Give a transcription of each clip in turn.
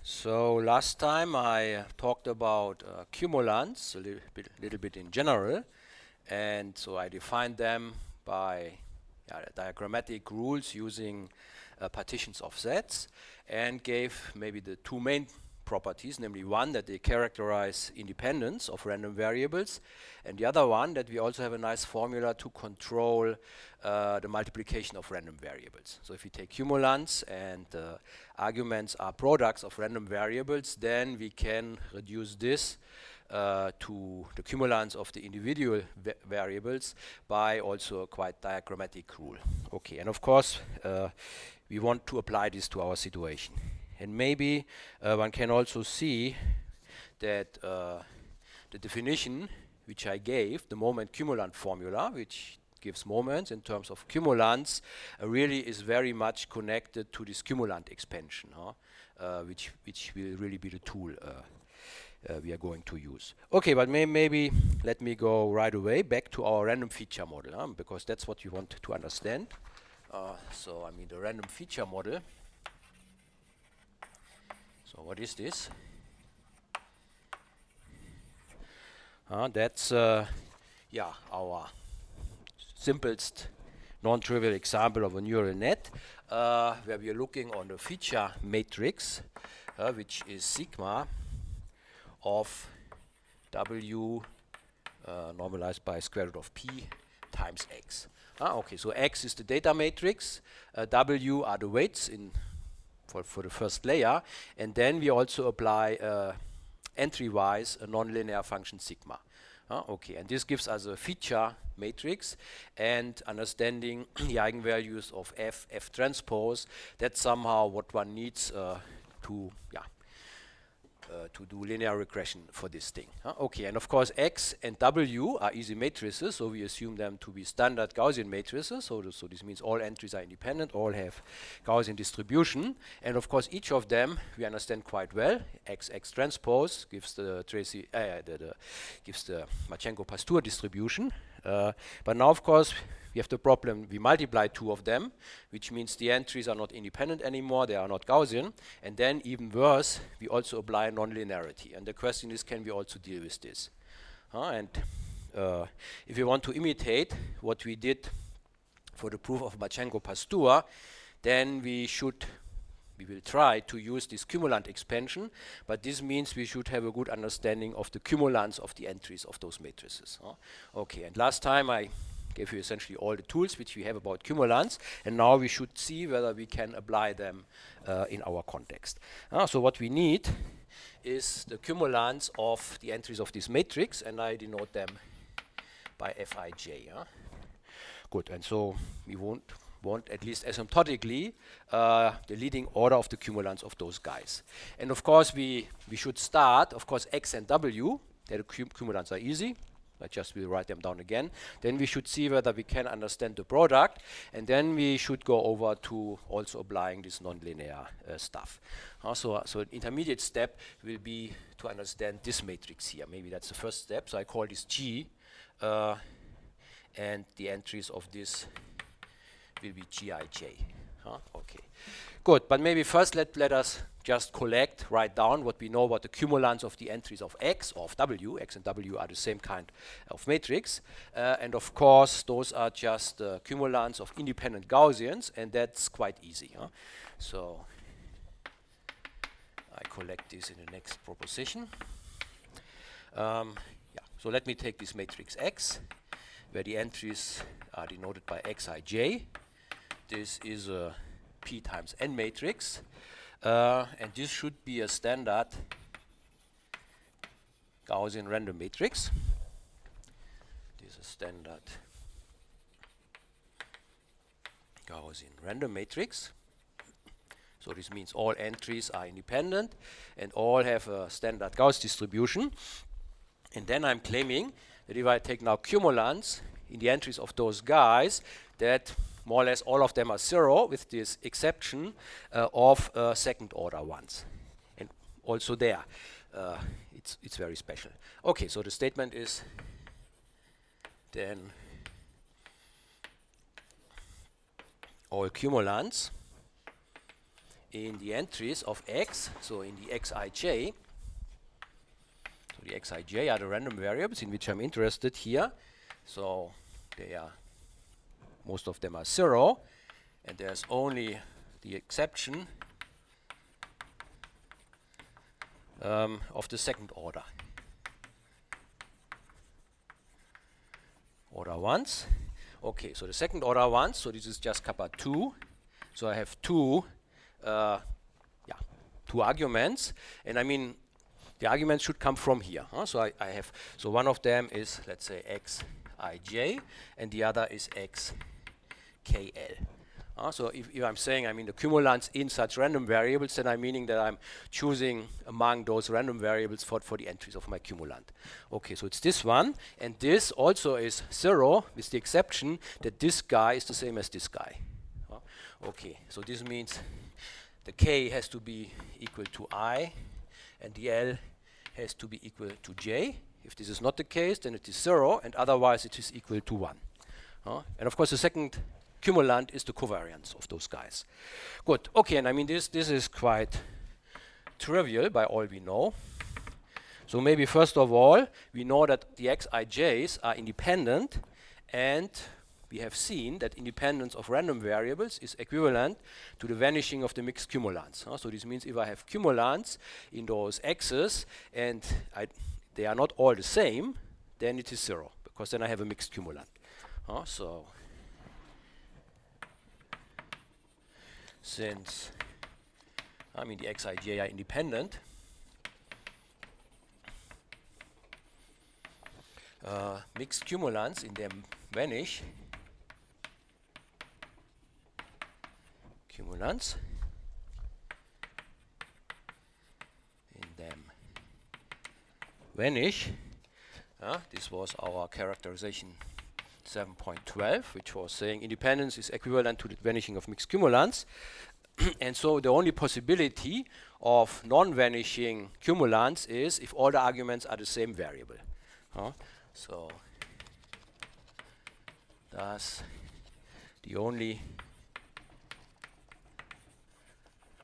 So last time I talked about cumulants a little bit in general, and so I defined them by diagrammatic rules using partitions of sets, and gave maybe the two main properties, namely one, that they characterize independence of random variables, and the other one, that we also have a nice formula to control the multiplication of random variables. So if we take cumulants and arguments are products of random variables, then we can reduce this to the cumulants of the individual variables by also a quite diagrammatic rule. Okay, and of course we want to apply this to our situation. And maybe one can also see that the definition which I gave, the moment cumulant formula, which gives moments in terms of cumulants, really is very much connected to this cumulant expansion, which will really be the tool we are going to use. Okay, but maybe let me go right away back to our random feature model, because that's what you want to understand. So I mean the random feature model. So what is this? That's our simplest non-trivial example of a neural net, where we are looking on the feature matrix, which is sigma of W normalized by square root of P times X. Okay, so X is the data matrix, W are the weights for the first layer, and then we also apply entry-wise a nonlinear function sigma. Okay, and this gives us a feature matrix, and understanding the eigenvalues of F transpose, that's somehow what one needs to do linear regression for this thing. Okay, and of course X and W are easy matrices, so we assume them to be standard Gaussian matrices. So this means all entries are independent, all have Gaussian distribution, and of course each of them we understand quite well. X transpose gives the gives the Marchenko-Pastur distribution. But now of course we have the problem, we multiply two of them, which means the entries are not independent anymore, they are not Gaussian, and then even worse, we also apply nonlinearity. And the question is, can we also deal with this? If you want to imitate what we did for the proof of Marchenko-Pastur, then we will try to use this cumulant expansion, but this means we should have a good understanding of the cumulants of the entries of those matrices. Okay, and last time I gave you essentially all the tools which we have about cumulants, and now we should see whether we can apply them in our context. So what we need is the cumulants of the entries of this matrix, and I denote them by Fij. Good, and so we want at least asymptotically the leading order of the cumulants of those guys. And of course we should start, of course, X and W, the cumulants are easy. I just will write them down again. Then we should see whether we can understand the product, and then we should go over to also applying this nonlinear stuff. So an intermediate step will be to understand this matrix here. Maybe that's the first step. So I call this G, and the entries of this will be Gij. Okay, good. But maybe first let us just write down what we know about the cumulants of the entries of X or of W. X and W are the same kind of matrix. And of course, those are just cumulants of independent Gaussians, and that's quite easy. So I collect this in the next proposition. So let me take this matrix X, where the entries are denoted by Xij. This is a P times N matrix. And this should be a standard Gaussian random matrix. This is a standard Gaussian random matrix. So this means all entries are independent and all have a standard Gauss distribution. And then I'm claiming that if I take now cumulants in the entries of those guys, that more or less all of them are 0, with this exception of second order ones. And also there, it's very special. Okay, so the statement is then all cumulants in the entries of x, so in the xij. So the xij are the random variables in which I'm interested here. So they are, most of them are 0, and there's only the exception of the second order. Order ones. Okay, so the second order ones, so this is just kappa 2. So I have two arguments, and I mean the arguments should come from here. So I have, so one of them is, let's say, xij, and the other is xkl. So if I'm saying, I mean, the cumulants in such random variables, then I'm meaning that I'm choosing among those random variables for the entries of my cumulant. Okay, so it's this one, and this also is 0, with the exception that this guy is the same as this guy. Okay, so this means the k has to be equal to I, and the L has to be equal to j. If this is not the case, then it is 0, and otherwise it is equal to 1. And of course, the second cumulant is the covariance of those guys. Good. Okay, and I mean this is quite trivial by all we know. So maybe first of all, we know that the xij's are independent, and we have seen that independence of random variables is equivalent to the vanishing of the mixed cumulants. So this means if I have cumulants in those x's and they are not all the same, then it is 0, because then I have a mixed cumulant. So since, I mean, the xij are independent, mixed cumulants in them vanish. Cumulants in them vanish. This was our characterization 7.12, which was saying independence is equivalent to the vanishing of mixed cumulants. And so the only possibility of non-vanishing cumulants is if all the arguments are the same variable. So thus the only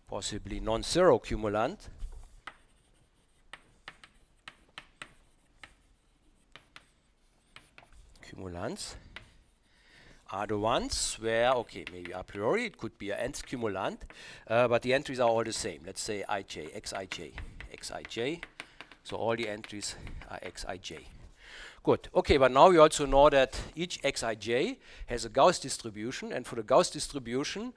possibly non-zero cumulants are the ones where, okay, maybe a priori it could be an nth cumulant, but the entries are all the same. Let's say ij, xij. So all the entries are xij. Good. Okay, but now we also know that each xij has a Gauss distribution, and for the Gauss distribution,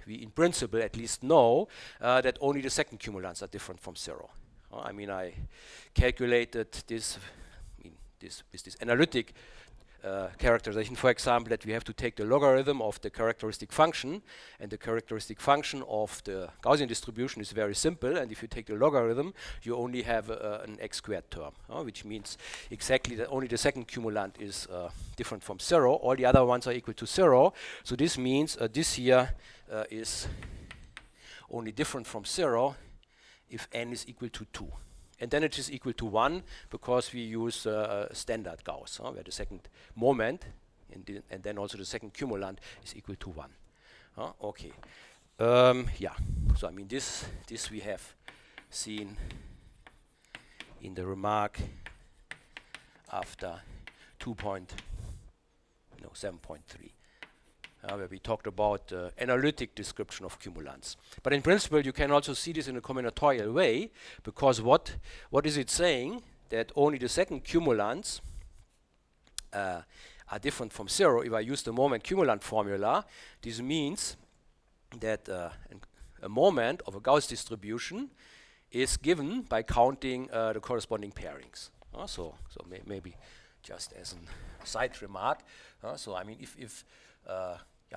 we in principle at least know that only the second cumulants are different from 0. I mean, I calculated this, with this analytic characterization, for example, that we have to take the logarithm of the characteristic function, and the characteristic function of the Gaussian distribution is very simple, and if you take the logarithm, you only have an x squared term, which means exactly that only the second cumulant is different from 0, all the other ones are equal to 0, so this means this here is only different from 0 if n is equal to 2. And then it is equal to 1 because we use standard Gauss, where the second moment and then also the second cumulant is equal to 1. Okay. Yeah. So I mean this we have seen in the remark after 7.3. Where we talked about analytic description of cumulants. But in principle, you can also see this in a combinatorial way, because what is it saying? That only the second cumulants are different from 0. If I use the moment cumulant formula, this means that a moment of a Gauss distribution is given by counting the corresponding pairings. So maybe just as a side remark. So I mean, if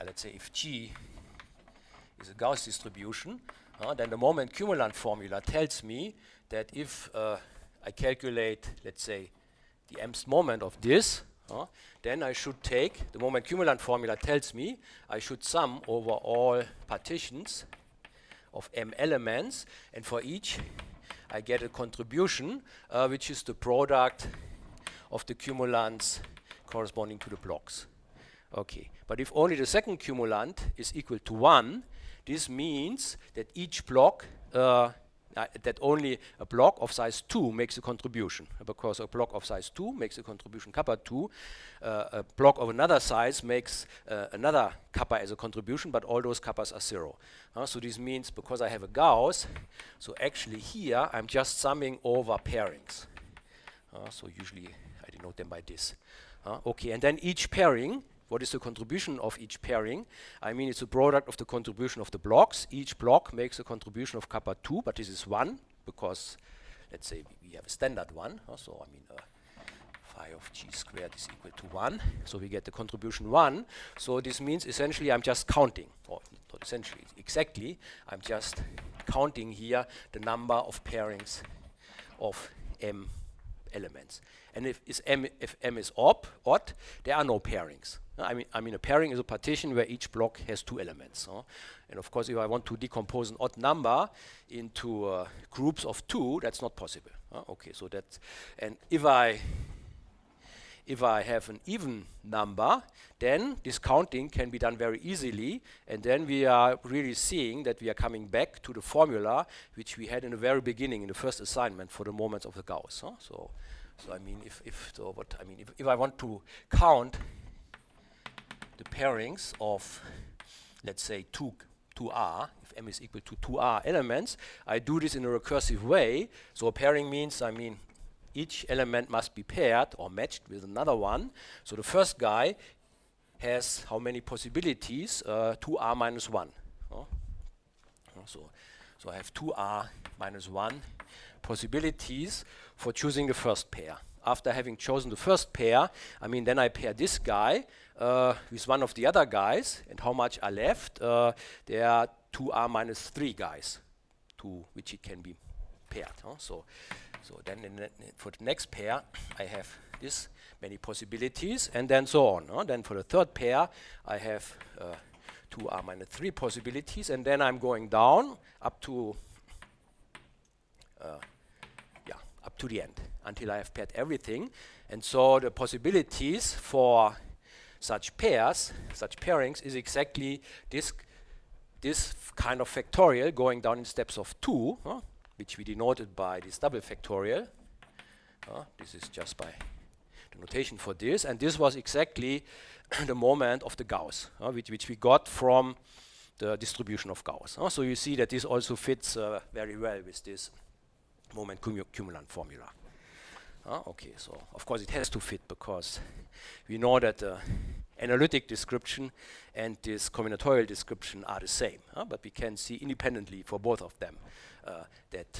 let's say if G is a Gauss distribution, then the moment cumulant formula tells me that if I calculate, let's say, the mth moment of this, then I should take, the moment cumulant formula tells me, I should sum over all partitions of m elements, and for each I get a contribution, which is the product of the cumulants corresponding to the blocks. Okay, but if only the second cumulant is equal to 1, this means that each block, that only a block of size 2 makes a contribution, because a block of size 2 makes a contribution kappa 2, a block of another size makes another kappa as a contribution, but all those kappas are 0. So this means because I have a Gauss, so actually here I'm just summing over pairings. So usually I denote them by this. Okay, and then each pairing, what is the contribution of each pairing? I mean, it's a product of the contribution of the blocks. Each block makes a contribution of kappa 2, but this is 1, because let's say we have a standard 1. So I mean, phi of g squared is equal to 1. So we get the contribution 1. So this means essentially I'm just counting, or not essentially, exactly, I'm just counting here the number of pairings of m elements. And if m is odd, there are no pairings. I mean, a pairing is a partition where each block has 2 elements. And of course, if I want to decompose an odd number into groups of 2, that's not possible. Okay, so that's, and if I have an even number, then this counting can be done very easily, and then we are really seeing that we are coming back to the formula which we had in the very beginning in the first assignment for the moments of the Gauss. So I mean, if I want to count the pairings of, let's say, 2r, if m is equal to 2r elements, I do this in a recursive way. So a pairing means, I mean, each element must be paired or matched with another one. So the first guy has how many possibilities? 2r minus 1. So I have 2r minus 1 possibilities for choosing the first pair. After having chosen the first pair, I mean, then I pair this guy with one of the other guys, and how much are left? There are 2r minus 3 guys to which it can be paired. So then for the next pair, I have this many possibilities, and then so on. Then for the third pair, I have 2r minus 3 possibilities, and then I'm going down up to the end until I have paired everything. And so the possibilities for such pairs, such pairings, is exactly this kind of factorial going down in steps of 2, which we denoted by this double factorial. This is just by the notation for this, and this was exactly the moment of the Gauss, which we got from the distribution of Gauss. So you see that this also fits very well with this moment cumulant formula. Okay, so of course it has to fit, because we know that the analytic description and this combinatorial description are the same, but we can see independently for both of them that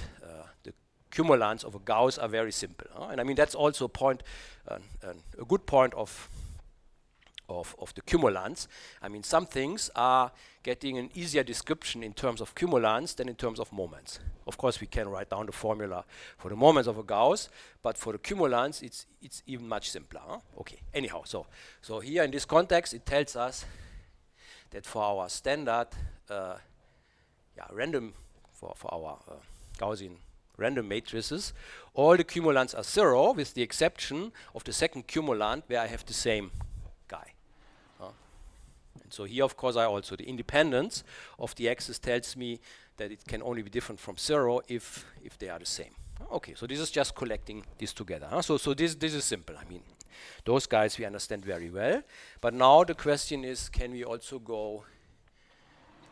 the cumulants of a Gauss are very simple. And I mean, that's also a point, a good point of the cumulants. I mean, some things are getting an easier description in terms of cumulants than in terms of moments. Of course, we can write down the formula for the moments of a Gauss, but for the cumulants, it's even much simpler. Okay, anyhow, so here in this context, it tells us that for our standard random, for our Gaussian random matrices, all the cumulants are 0, with the exception of the second cumulant, where I have the same guy. And so here, of course, the independence of the axis tells me that it can only be different from 0 if they are the same. Okay, so this is just collecting this together. So this is simple. I mean, those guys we understand very well. But now the question is, can we also go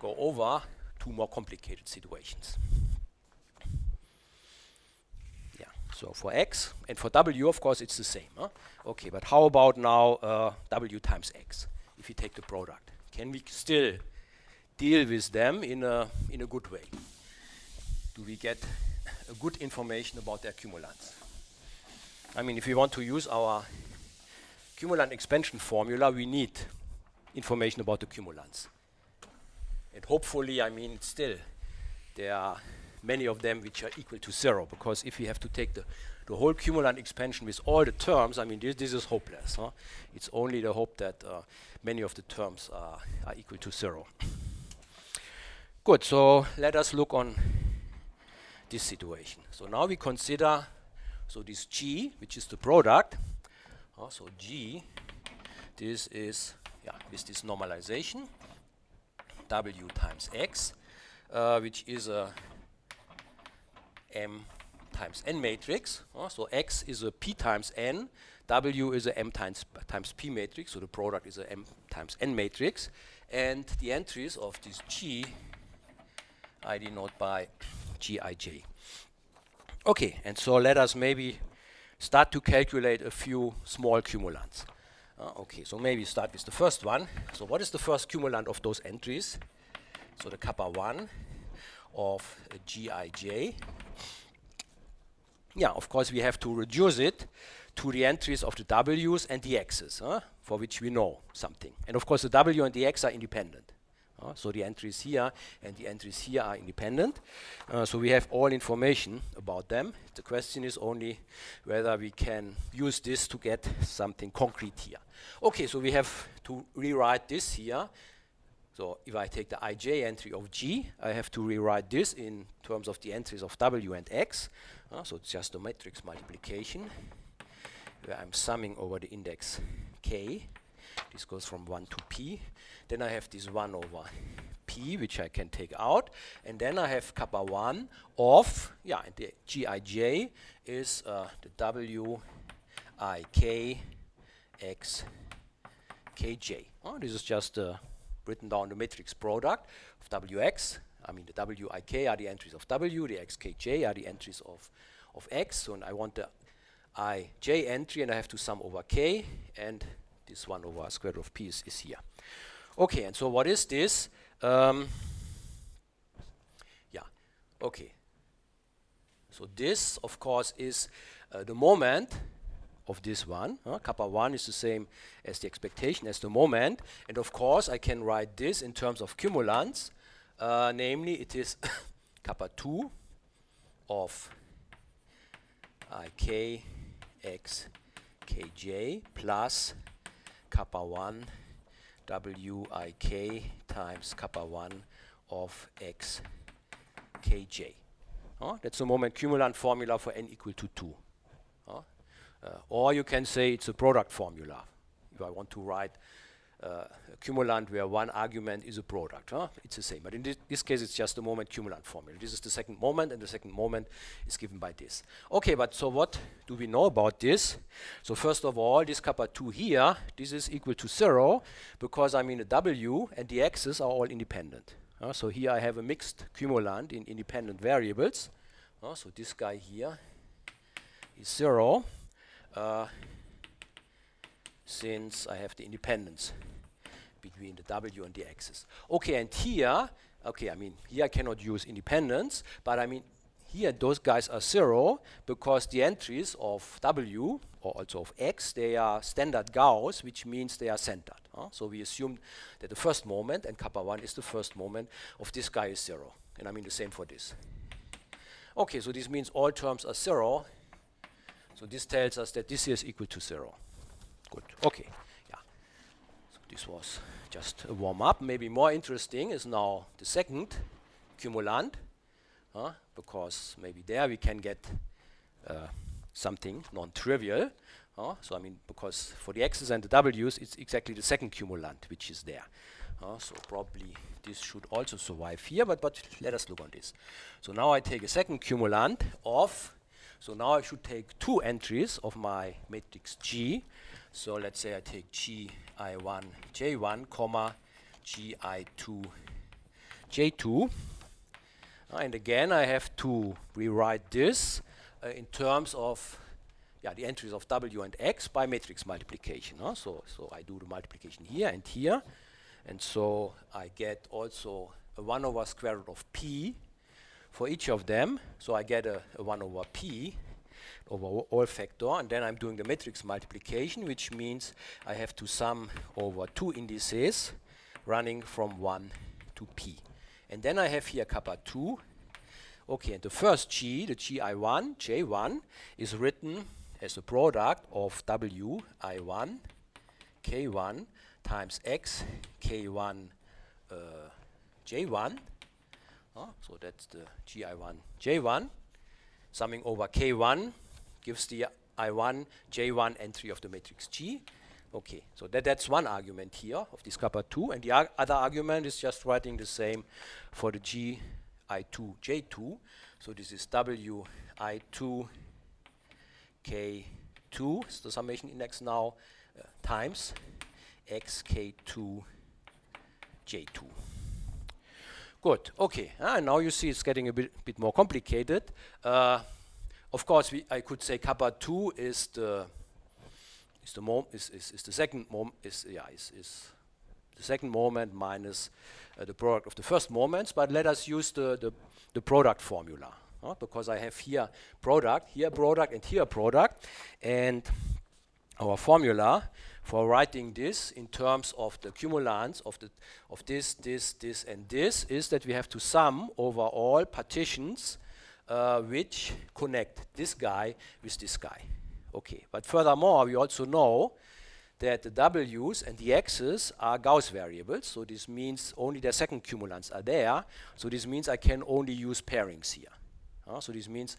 over to more complicated situations? Yeah. So for x and for w, of course, it's the same. Okay, but how about now w times x? If you take the product, can we still deal with them in a good way? Do we get a good information about their cumulants? I mean, if we want to use our cumulant expansion formula, we need information about the cumulants. And hopefully, I mean, still, there are many of them which are equal to 0, because if we have to take the whole cumulant expansion with all the terms, I mean, this is hopeless. It's only the hope that many of the terms are equal to 0. Good, so let us look on this situation. So now we consider, so this G, which is the product. So G, this is, with this normalization. W times X, which is a M times N matrix. So X is a P times N, W is a M times P matrix, so the product is a M times N matrix. And the entries of this G I denote by Gij. Okay, and so let us maybe start to calculate a few small cumulants. Okay, so maybe start with the first one. So what is the first cumulant of those entries? So the kappa 1 of Gij. Yeah, of course we have to reduce it to the entries of the W's and the X's, for which we know something. And of course the W and the X are independent. So the entries here and the entries here are independent. So we have all information about them. The question is only whether we can use this to get something concrete here. Okay, so we have to rewrite this here. So if I take the Ij entry of G, I have to rewrite this in terms of the entries of W and X. So it's just a matrix multiplication where I'm summing over the index K. This goes from 1 to P. Then I have this 1 over P, which I can take out. And then I have kappa 1 of, yeah, and the Gij is the W I K X Kj. This is just written down the matrix product of Wx. I mean, the Wik are the entries of W, the Xkj are the entries of X. So and I want the Ij entry, and I have to sum over K, and this 1 over square root of P is here. Okay, and so what is this? Yeah, okay. So this, of course, is the moment of this one. Kappa 1 is the same as the expectation, as the moment. And of course, I can write this in terms of cumulants. Namely, it is kappa 2 of Ik x kj plus kappa 1 Wik times kappa 1 of x kj. That's the moment cumulant formula for n equal to 2. Or you can say it's a product formula. If I want to write a cumulant where one argument is a product, it's the same. But in this case, it's just the moment cumulant formula. This is the second moment, and the second moment is given by this. Okay, but so what do we know about this? So first of all, this kappa 2 here, this is equal to 0, because I mean the W and the X's are all independent. So here I have a mixed cumulant in independent variables. So this guy here is 0. Since I have the independence between the W and the X's. Okay, and here, okay, I mean, here I cannot use independence, but I mean, here those guys are 0 because the entries of W, or also of X, they are standard Gauss, which means they are centered. So we assume that the first moment, and kappa 1 is the first moment, of this guy is 0. And I mean the same for this. Okay, so this means all terms are 0. So this tells us that this here is equal to 0. Good. Okay. Yeah. So this was just a warm-up. Maybe more interesting is now the second cumulant, because maybe there we can get something non-trivial. So I mean, because for the X's and the W's, it's exactly the second cumulant which is there. So probably this should also survive here, but let us look on this. So now I take a second cumulant of, so now I should take two entries of my matrix G. So let's say I take Gi1, J1, comma, Gi2, J2. And again, I have to rewrite this in terms of the entries of W and X by matrix multiplication. So I do the multiplication here and here. And so I get also a 1 over square root of P for each of them. So I get a 1 over P over all factor, and then I'm doing the matrix multiplication, which means I have to sum over two indices running from 1 to P. And then I have here kappa 2. Okay, and the first G, the Gi1, J1, is written as a product of W I1, K1 times X, K1, J1. So that's the Gi1, J1. Summing over K1 gives the I1, J1 entry of the matrix G. Okay, so that's one argument here of this kappa 2, and the other argument is just writing the same for the g I2 J2. So this is W I2 K2, is the summation index now, times xk2 J2. Good, okay, and now you see it's getting a bit more complicated. Of course, I could say kappa 2 is the second moment minus the product of the first moments, but let us use the product formula, because I have here product, and here product, and our formula for writing this in terms of the cumulants of this, and this is that we have to sum over all partitions which connect this guy with this guy. Okay, but furthermore, we also know that the W's and the X's are Gauss variables, so this means only the second cumulants are there, so this means I can only use pairings here. So this means,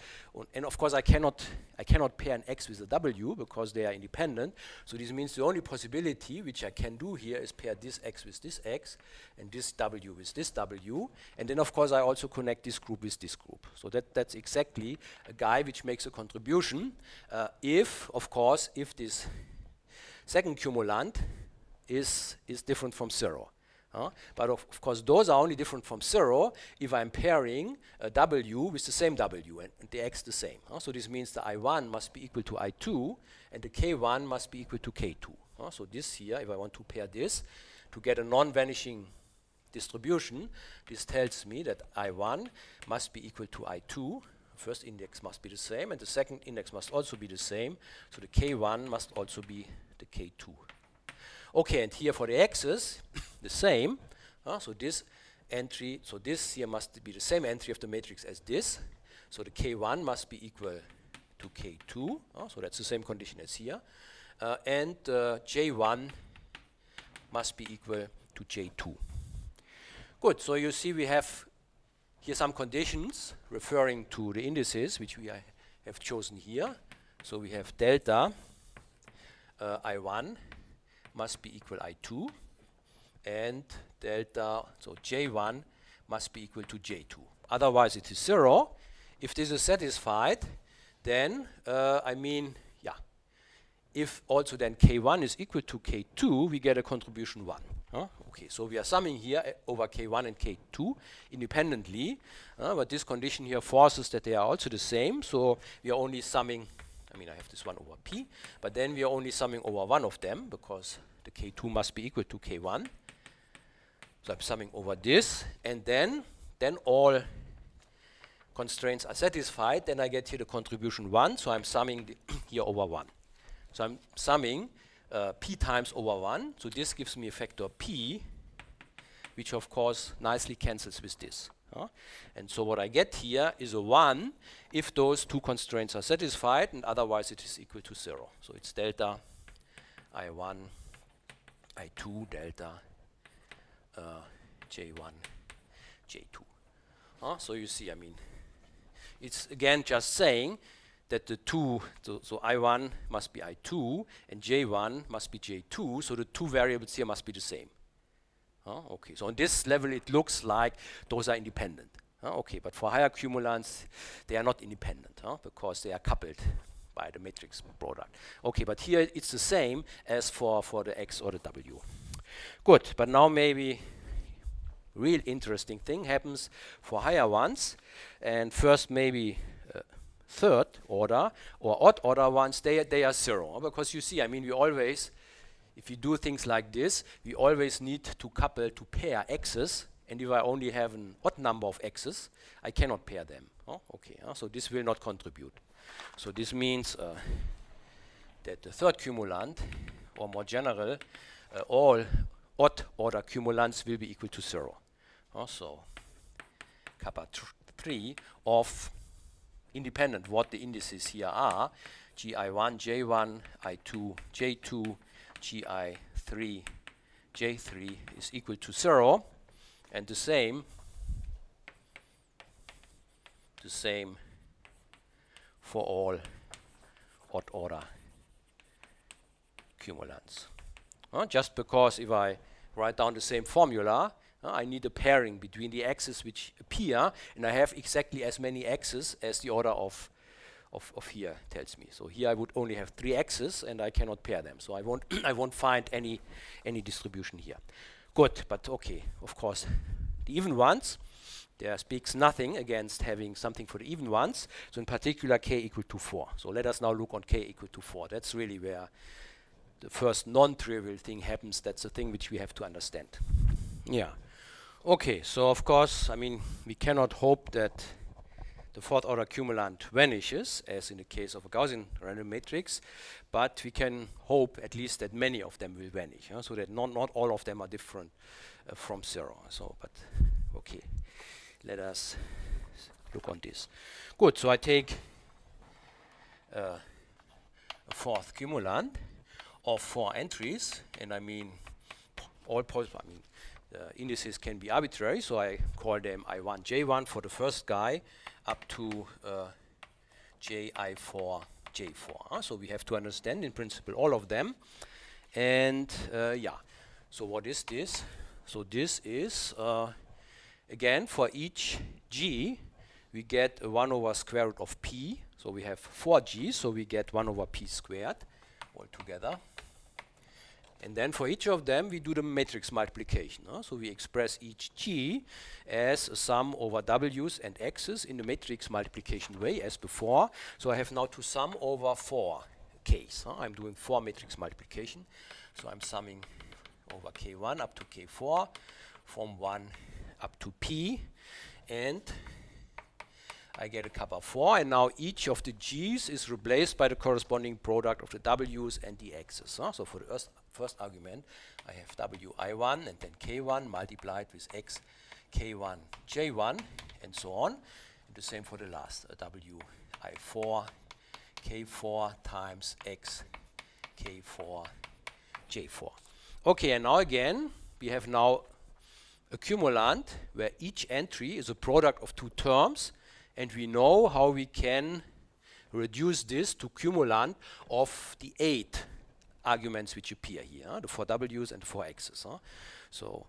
and of course I cannot pair an X with a W because they are independent, so this means the only possibility which I can do here is pair this X with this X, and this W with this W, and then of course I also connect this group with this group. So that's exactly a guy which makes a contribution, if this second cumulant is different from 0. But of course, those are only different from 0 if I'm pairing a W with the same W and the X the same. So this means the I1 must be equal to I2 and the K1 must be equal to K2. So this here, if I want to pair this to get a non-vanishing distribution, this tells me that I1 must be equal to I2. First index must be the same and the second index must also be the same. So the K1 must also be the K2. Okay, and here for the X's, the same. So this entry, so this here must be the same entry of the matrix as this. So the K1 must be equal to K2. So that's the same condition as here. And J1 must be equal to J2. Good, so you see we have here some conditions referring to the indices which we have chosen here. So we have delta I1 must be equal I2, and delta, so J1 must be equal to J2. Otherwise it is 0. If this is satisfied, then if also then K1 is equal to K2, we get a contribution 1. Okay, so we are summing here over K1 and K2 independently, but this condition here forces that they are also the same, so we are only summing, I have this 1 over P, but then we are only summing over one of them because the K2 must be equal to K1. So I'm summing over this, and then all constraints are satisfied, then I get here the contribution 1, so I'm summing here over 1. So I'm summing P times over 1, so this gives me a factor P, which of course nicely cancels with this. And so what I get here is a 1 if those two constraints are satisfied, and otherwise it is equal to 0. So it's delta I1, I2, delta J1, J2. So you see, it's again just saying that the two, so I1 must be I2 and J1 must be J2, so the two variables here must be the same. Okay, so on this level it looks like those are independent. Okay, but for higher cumulants they are not independent because they are coupled by the matrix product. Okay, but here it's the same as for the X or the W. Good, but now maybe real interesting thing happens for higher ones, and first maybe third order or odd order ones, they are 0, because you see, we always, if you do things like this, we always need to couple, to pair x's, and if I only have an odd number of x's, I cannot pair them. Okay, so this will not contribute. So this means that the third cumulant, or more general, all odd order cumulants will be equal to 0. So kappa 3 of independent what the indices here are, GI1, J1, I2, J2, GI3, J3 is equal to 0, and the same for all odd order cumulants. Just because if I write down the same formula, I need a pairing between the x's which appear, and I have exactly as many x's as the order of here tells me. So here I would only have 3 x's, and I cannot pair them. So I won't I won't find any distribution here. Good, but okay, of course, the even ones, there speaks nothing against having something for the even ones. So in particular, k equal to 4. So let us now look on k equal to 4. That's really where the first non-trivial thing happens. That's the thing which we have to understand. Yeah. Okay, so of course, I mean, we cannot hope that the fourth order cumulant vanishes, as in the case of a Gaussian random matrix, but we can hope at least that many of them will vanish, so that not all of them are different from 0. So, but okay, let us look on this. Good, so I take a fourth cumulant of 4 entries, and I mean, all possible, I mean, the indices can be arbitrary, so I call them I1, J1 for the first guy up to JI4, J4. So we have to understand in principle all of them. And yeah, so what is this? So this is, again, for each G, we get a 1 over square root of P. So we have 4 G's, so we get 1 over P squared altogether. And then for each of them, we do the matrix multiplication. So we express each G as a sum over W's and X's in the matrix multiplication way as before. So I have now to sum over 4 K's. I'm doing 4 matrix multiplication. So I'm summing over K1 up to K4 from 1 up to P. And I get a kappa 4, and now each of the G's is replaced by the corresponding product of the W's and the X's. So for the first argument, I have WI1 and then K1 multiplied with X, K1, J1, and so on. And the same for the last, WI4, K4 times X, K4, J4. Okay, and now again, we have now a cumulant where each entry is a product of 2 terms, and we know how we can reduce this to cumulant of the 8 arguments which appear here, the 4 W's and the 4 X's. So,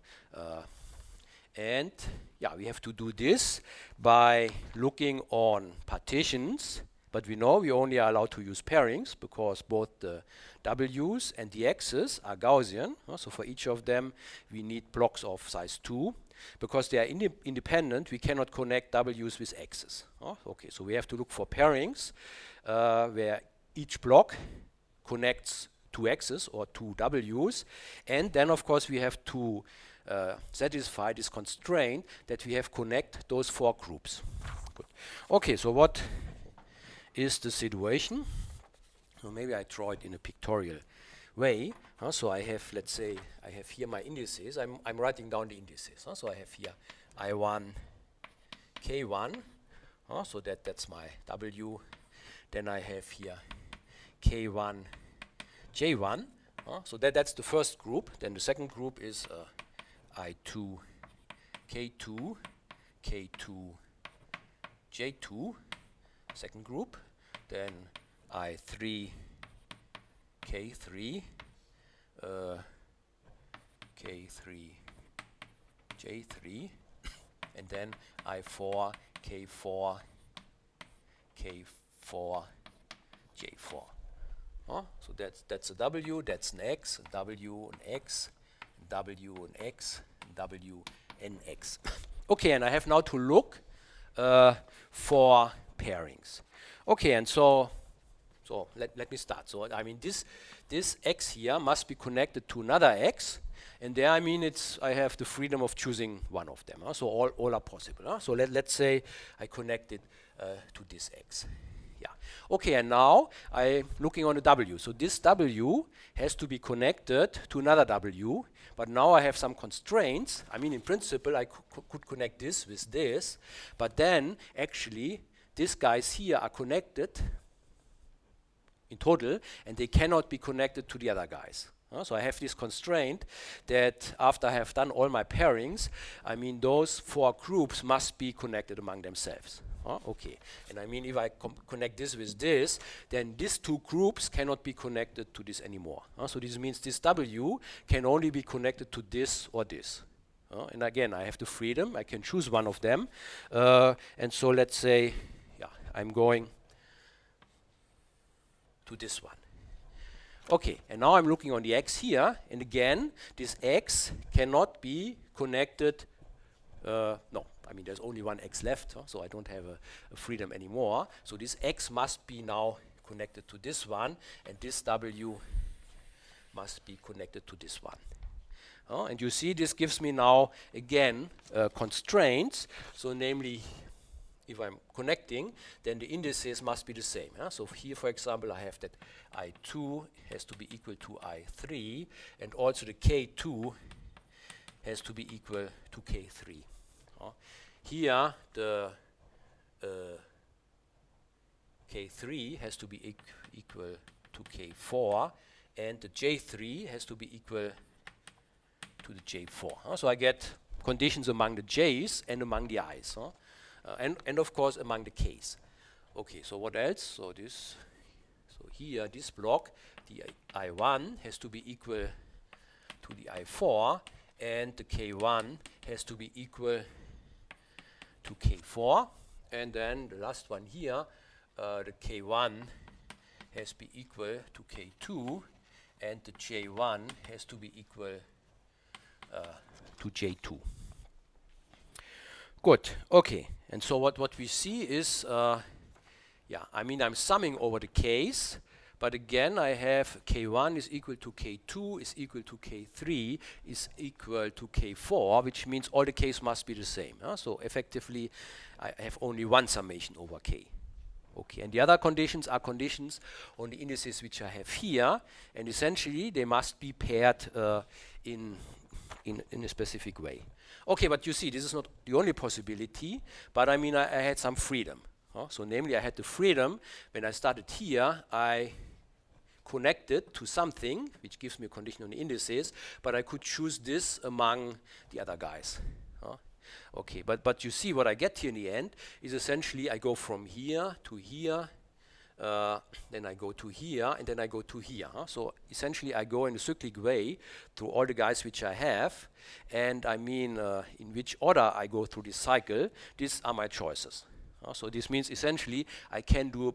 and yeah, we have to do this by looking on partitions, but we know we only are allowed to use pairings because both the W's and the X's are Gaussian. So for each of them, we need blocks of size 2. Because they are independent, we cannot connect W's with X's. Okay, so we have to look for pairings where each block connects 2 X's or 2 W's, and then of course we have to satisfy this constraint that we have connect those 4 groups. Good. Okay, so what is the situation? So maybe I draw it in a pictorial way. So I have, let's say, I have here my indices. I'm writing down the indices. So I have here I1, K1. So that's my W. Then I have here K1, J1. So that's the first group. Then the second group is I2, K2, K2, J2. Second group. Then I3, K3, K3, J3, and then I4, K4, K4, J4. So that's a W, that's an X, a W, an X, W, an X, W, an X. Okay, and I have now to look for pairings. Okay, and so let me start. So I mean this X here must be connected to another X, and there I mean I have the freedom of choosing one of them. So all are possible. So let's say I connect it to this X. Yeah. Okay, and now I'm looking on the W. So this W has to be connected to another W, but now I have some constraints. I mean, in principle, I could connect this with this, but then actually these guys here are connected in total, and they cannot be connected to the other guys. So I have this constraint that after I have done all my pairings, I mean those 4 groups must be connected among themselves. Okay, and I mean if I connect this with this, then these two groups cannot be connected to this anymore. So this means this W can only be connected to this or this. And again, I have the freedom, I can choose one of them. And so let's say, yeah, I'm going to this one. Okay, and now I'm looking on the X here, and again, this X cannot be connected, no, I mean there's only one X left, so I don't have a freedom anymore. So this X must be now connected to this one, and this W must be connected to this one. And you see this gives me now, again, constraints, so namely, if I'm connecting, then the indices must be the same. So here, for example, I have that I2 has to be equal to I3, and also the K2 has to be equal to K3. Here, the K3 has to be equal to K4, and the J3 has to be equal to the J4. So I get conditions among the J's and among the I's. And of course among the K's. Okay, so what else? So here, this block, the I1 has to be equal to the I4, and the K1 has to be equal to K4. And then the last one here, the K1 has to be equal to K2, and the J1 has to be equal to J2. Good, okay. And so what we see is, yeah, I mean I'm summing over the K's, but again I have K1 is equal to K2 is equal to K3 is equal to K4, which means all the K's must be the same. So effectively I have only one summation over K. Okay, and the other conditions are conditions on the indices which I have here, and essentially they must be paired in a specific way. Okay, but you see, this is not the only possibility, but I mean, I had some freedom. So namely, I had the freedom, when I started here, I connected to something, which gives me a condition on the indices, but I could choose this among the other guys. Okay, but you see, what I get here in the end is essentially, I go from here to here, then I go to here, and then I go to here. So essentially I go in a cyclic way through all the guys which I have, and I mean in which order I go through this cycle, these are my choices. So this means essentially I can do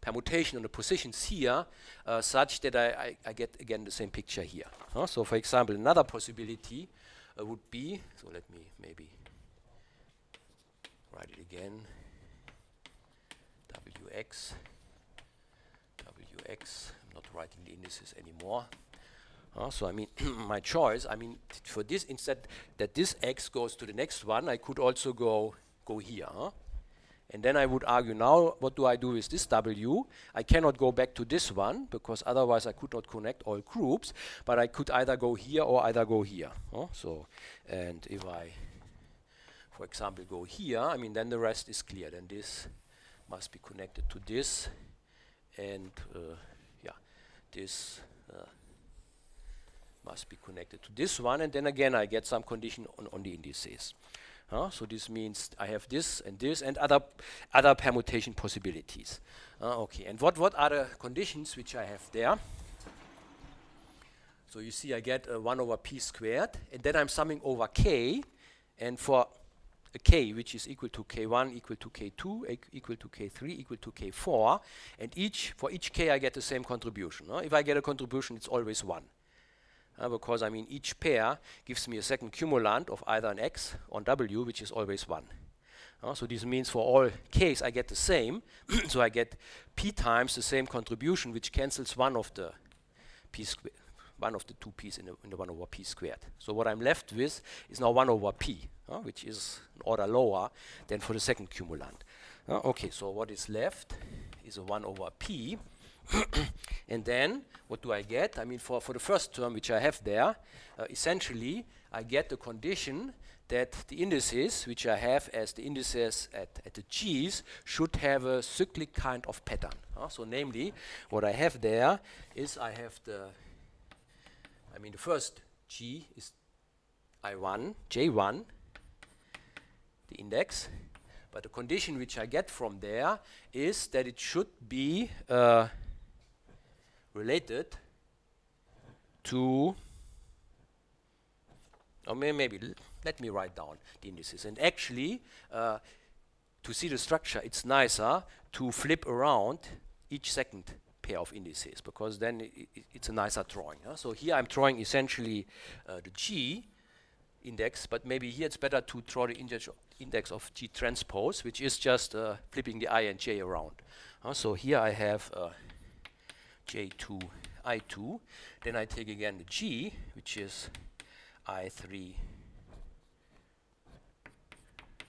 permutation on the positions here such that I get again the same picture here. So for example, another possibility would be, so let me maybe write it again, Wx, I'm not writing the indices anymore. So I mean, my choice, I mean, for this, instead that this x goes to the next one, I could also go here. And then I would argue now, what do I do with this w? I cannot go back to this one, because otherwise I could not connect all groups, but I could either go here or either go here. So, and if I, for example, go here, I mean, then the rest is clear. Then this must be connected to this, and yeah, this must be connected to this one, and then again I get some condition on the indices. So this means I have this and other permutation possibilities. Okay, and what are the conditions which I have there? So you see I get 1 over p squared, and then I'm summing over k, and for a k which is equal to k1 equal to k2 equal to k3 equal to k4, and for each k I get the same contribution. If I get a contribution, it's always 1. Because I mean each pair gives me a second cumulant of either an x or w, which is always 1. So this means for all k's I get the same, so I get p times the same contribution, which cancels one of the p squared, one of the two p's in the 1 over p squared. So what I'm left with is now 1 over p, which is an order lower than for the second cumulant. Okay, so what is left is a 1 over p. And then, what do I get? I mean, for the first term which I have there, essentially, I get the condition that the indices, which I have as the indices at the g's, should have a cyclic kind of pattern. So namely, what I have there is I have the first g is I1, J1, the index, But the condition which I get from there is that it should be related to, or maybe let me write down the indices. And actually, to see the structure, it's nicer to flip around each second pair of indices, because then it's a nicer drawing. So here I'm drawing essentially the G index, but maybe here it's better to draw the index of G transpose, which is just flipping the I and J around. So here I have J2, I2. Then I take again the G, which is I3,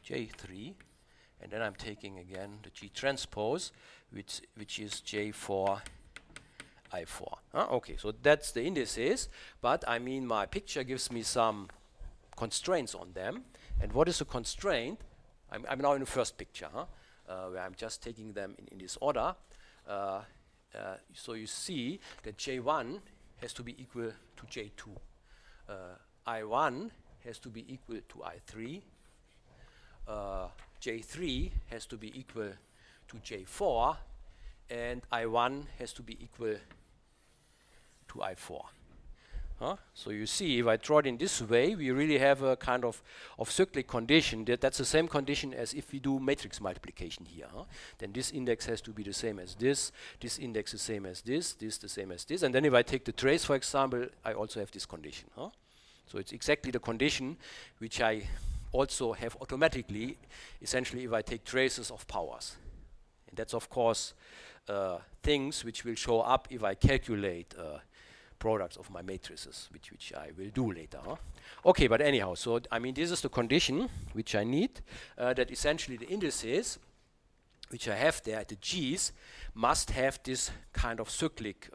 J3. And then I'm taking again the G transpose, which is J4, I4. Okay, so that's the indices. But I mean, my picture gives me some constraints on them. And what is a constraint? I'm now in the first picture, where I'm just taking them in this order. So you see that J1 has to be equal to J2. I1 has to be equal to I3. J3 has to be equal to J4, and I1 has to be equal to I4. So you see, if I draw it in this way, we really have a kind of cyclic condition. That's the same condition as if we do matrix multiplication here. Then this index has to be the same as this index the same as this the same as this. And then if I take the trace, for example, I also have this condition. So it's exactly the condition which I also have automatically, essentially, if I take traces of powers. And that's, of course, things which will show up if I calculate products of my matrices, which I will do later. Okay, but anyhow, so I mean, this is the condition which I need, that essentially the indices which I have there at the G's must have this kind of cyclic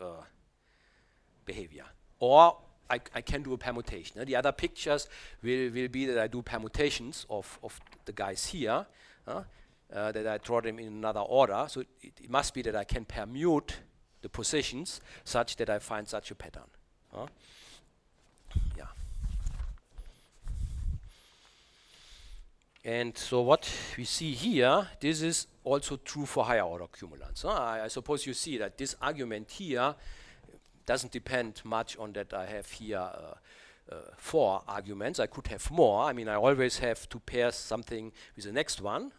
behavior. Or I can do a permutation. The other pictures will be that I do permutations of the guys here, that I draw them in another order. So it must be that I can permute the positions such that I find such a pattern. Yeah. And so what we see here, this is also true for higher order cumulants. I suppose you see that this argument here doesn't depend much on that I have here 4 arguments. I could have more. I mean, I always have to pair something with the next one.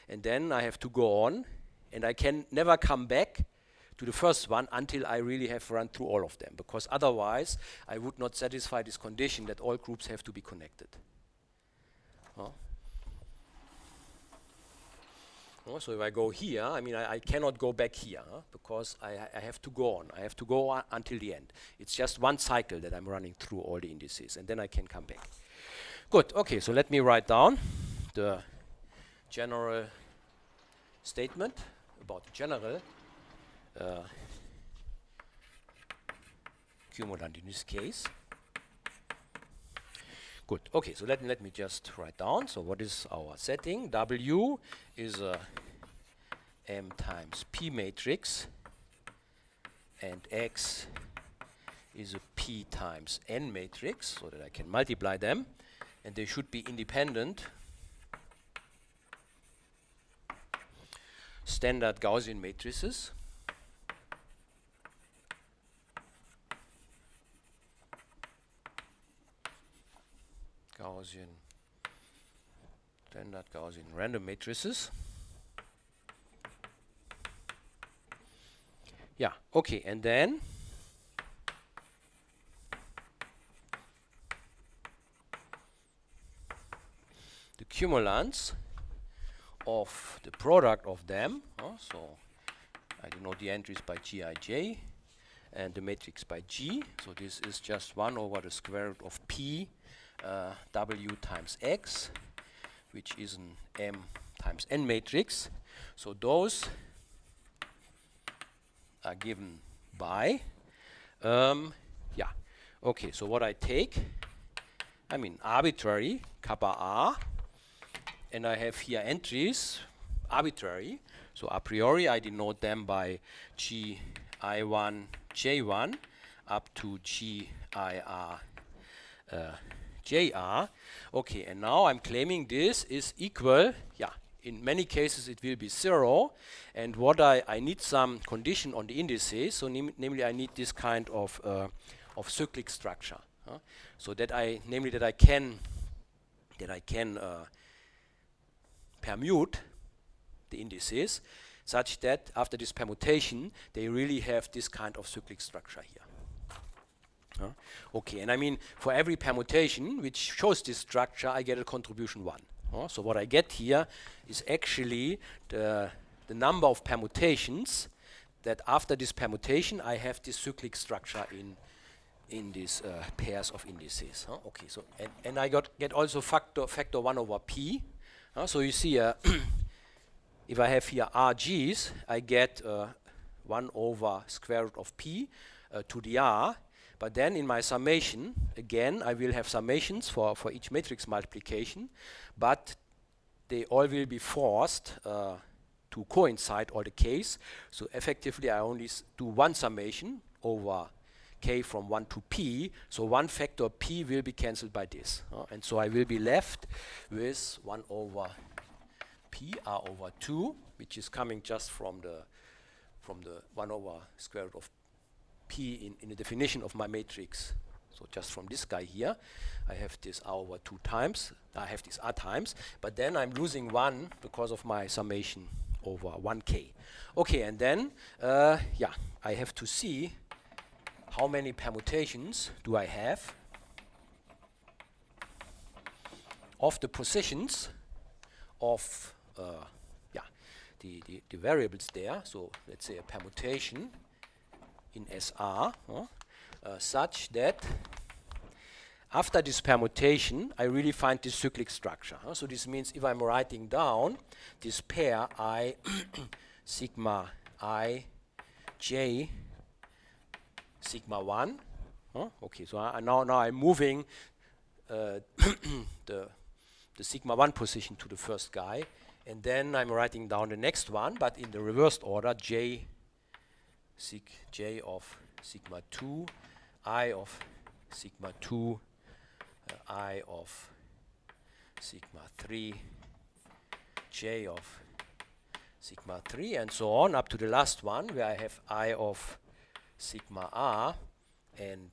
And then I have to go on, and I can never come back to the first one until I really have run through all of them, because otherwise I would not satisfy this condition that all groups have to be connected. So if I go here, I mean, I cannot go back here, because I have to go on. I have to go on until the end. It's just one cycle that I'm running through all the indices, and then I can come back. Good. Okay, so let me write down the general statement about the general cumulant in this case. Good. Okay, so let me just write down. So what is our setting? W is a M times P matrix, and X is a P times N matrix, so that I can multiply them, and they should be independent standard Gaussian matrices. Standard Gaussian random matrices. Yeah, okay, and then the cumulants of the product of them, so I do know the entries by Gij and the matrix by G, so this is just 1 over the square root of P W times X, which is an M times N matrix. So those are given by, yeah, okay, so what I take, I mean arbitrary, kappa R, and I have here entries, arbitrary, so a priori I denote them by GI1, J1 up to GIR, JR. Okay, and now I'm claiming this is equal, yeah, in many cases it will be 0, and what I need some condition on the indices, so namely I need this kind of cyclic structure, so that I can permute the indices such that after this permutation they really have this kind of cyclic structure here. Okay, and I mean for every permutation which shows this structure I get a contribution 1. So what I get here is actually the number of permutations that after this permutation I have this cyclic structure in these pairs of indices. Okay, so and I get also factor 1 over p. So you see if I have here RGs, I get 1 over square root of p to the r. But then in my summation, again, I will have summations for each matrix multiplication, but they all will be forced to coincide all the k's. So effectively, I only do one summation over k from 1 to p. So one factor p will be cancelled by this. And so I will be left with 1 over p r over 2, which is coming just from the 1 over square root of p in the definition of my matrix. So just from this guy here, I have this r over 2 times, I have this r times, but then I'm losing 1 because of my summation over 1k. Okay, and then, I have to see how many permutations do I have of the positions of the variables there. So let's say a permutation in SR such that after this permutation I really find this cyclic structure. So this means if I'm writing down this pair I sigma I j sigma 1. Okay, so now I'm moving the sigma 1 position to the first guy, and then I'm writing down the next one, but in the reversed order, j of sigma 2, I of sigma 2, I of sigma 3, j of sigma 3, and so on up to the last one where I have I of sigma r and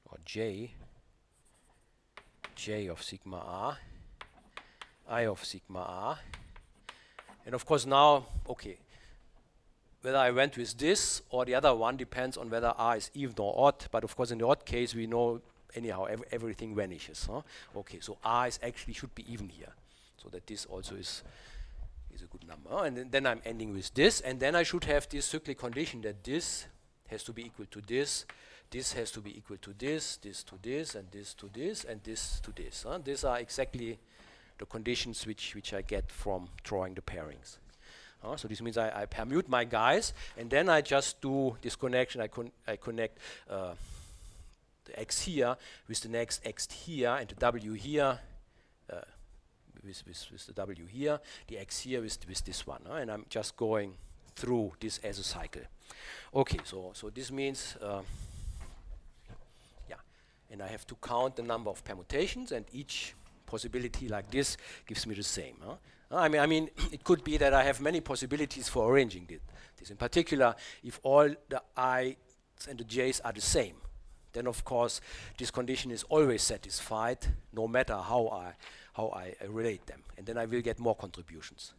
or j of sigma r, I of sigma r, and of course now, okay, whether I went with this or the other one depends on whether r is even or odd, but of course in the odd case we know anyhow everything vanishes. Okay, so r is actually should be even here, so that this also is a good number. And then I'm ending with this, and then I should have this cyclic condition that this has to be equal to this has to be equal to this to this, and this to this, and this to this. These are exactly the conditions which I get from drawing the pairings. So this means I permute my guys, and then I just do this connection. I connect the x here with the next x here, and the w here with the w here, the x here with this one, and I'm just going through this as a cycle. Okay, so this means and I have to count the number of permutations, and each possibility like this gives me the same. I mean, it could be that I have many possibilities for arranging this. In particular, if all the i's and the j's are the same, then of course this condition is always satisfied, no matter how I relate them, and then I will get more contributions.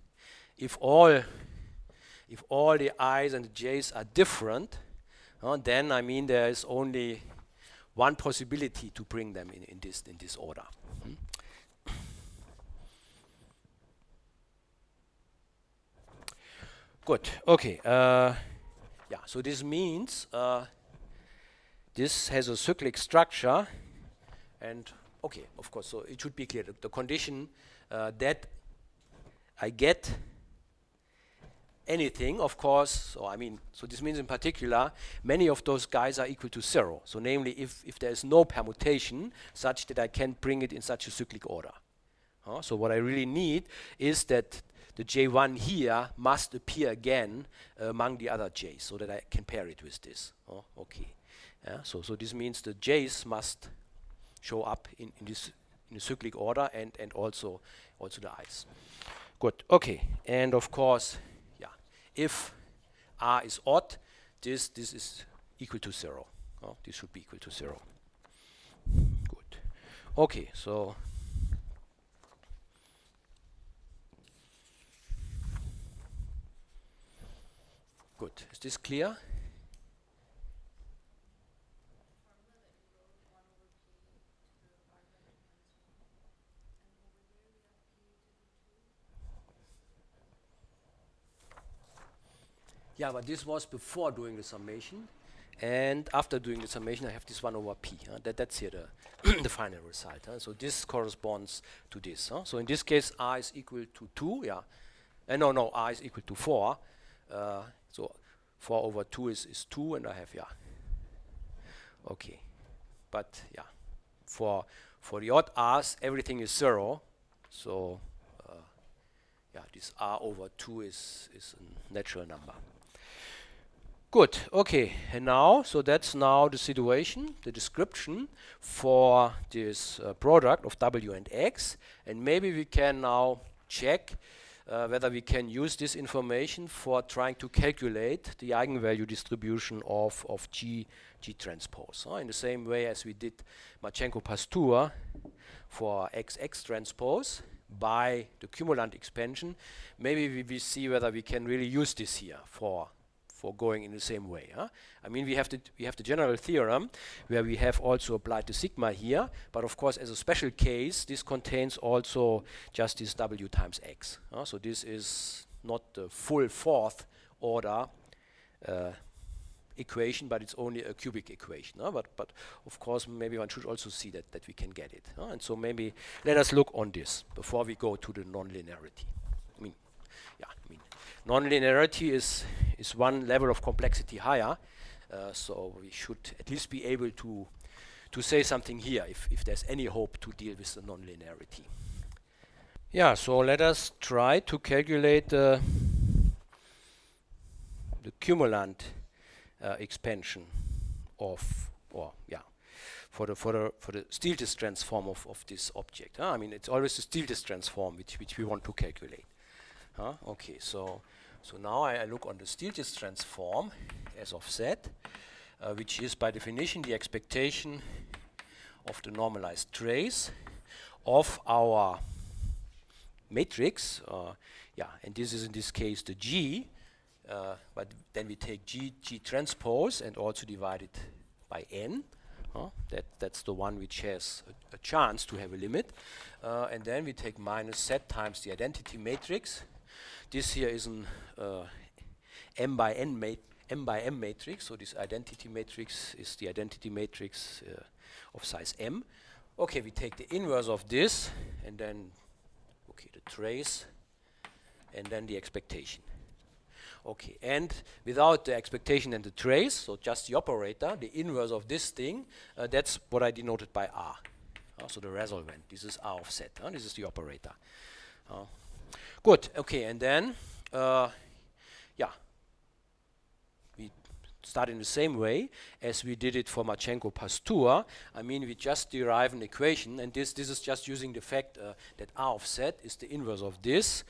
If all the i's and the j's are different, then I mean there is only one possibility to bring them in this order. Good. Okay. So this means this has a cyclic structure, and okay, of course. So it should be clear the condition that I get anything, of course. So this means in particular many of those guys are equal to 0. So namely, if there is no permutation such that I can bring it in such a cyclic order. So what I really need is that the j1 here must appear again among the other j's, so that I can pair it with this. Okay. So this means the j's must show up in this in a cyclic order, and also the i's. Good. Okay. And of course, yeah, if r is odd, this is equal to 0. This should be equal to 0. Good. Okay. So good. Is this clear? Yeah, but this was before doing the summation, and after doing the summation, I have this 1 over p. That's here the final result. So this corresponds to this. So in this case, r is equal to 2. Yeah, no, r is equal to 4. So 4 over 2 is 2, and I have, yeah. Okay, but yeah, for the odd r's, everything is 0. So yeah, this r over 2 is a natural number. Good. Okay, and now, so that's now the situation, the description for this product of w and x, and maybe we can now check whether we can use this information for trying to calculate the eigenvalue distribution of G transpose. In the same way as we did Marchenko-Pastur for XX transpose by the cumulant expansion, maybe we see whether we can really use this here for going in the same way. I mean, we have the general theorem where we have also applied the sigma here, but of course, as a special case, this contains also just this w times x. So this is not the full fourth order equation, but it's only a cubic equation. But of course, maybe one should also see that we can get it. And so maybe let us look on this before we go to the nonlinearity. I mean, nonlinearity is one level of complexity higher, so we should at least be able to say something here if there's any hope to deal with the nonlinearity. Yeah, so let us try to calculate the cumulant expansion of, for the Stieltjes transform of this object. I mean, it's always the Stieltjes transform which we want to calculate. Okay, so now I look on the Stieltjes transform as of z, which is by definition the expectation of the normalized trace of our matrix. And this is in this case the G, but then we take G transpose and also divide it by n. That's the one which has a chance to have a limit. And then we take minus z times the identity matrix. This here is an m by m matrix, so this identity matrix is the identity matrix of size m. Okay, we take the inverse of this, and then, okay, the trace, and then the expectation. Okay, and without the expectation and the trace, so just the operator, the inverse of this thing, that's what I denoted by r. So the resolvent, this is r of z, this is the operator. Good, okay, and then, we start in the same way as we did it for Marchenko-Pastur. I mean, we just derive an equation, and this is just using the fact that r of z is the inverse of this.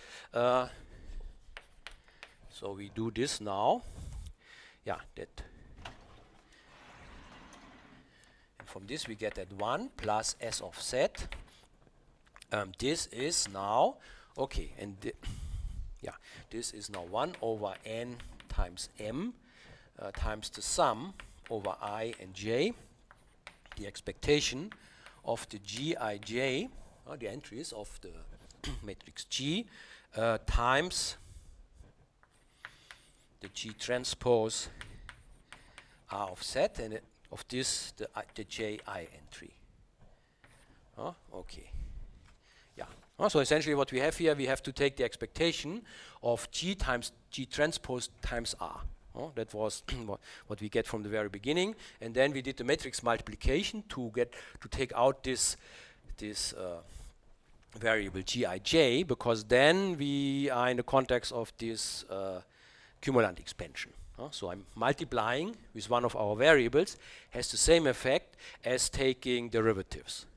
So we do this now. And from this we get that 1 plus s of z. This is now, okay, and this is now 1 over n times m times the sum over I and j, the expectation of the Gij, the entries of the matrix G, times the G transpose R of Z, and of this the Ji entry. Okay. So essentially what we have here, we have to take the expectation of G times G transpose times R. That was what we get from the very beginning, and then we did the matrix multiplication to take out this variable Gij, because then we are in the context of this cumulant expansion. So I'm multiplying with one of our variables, has the same effect as taking derivatives.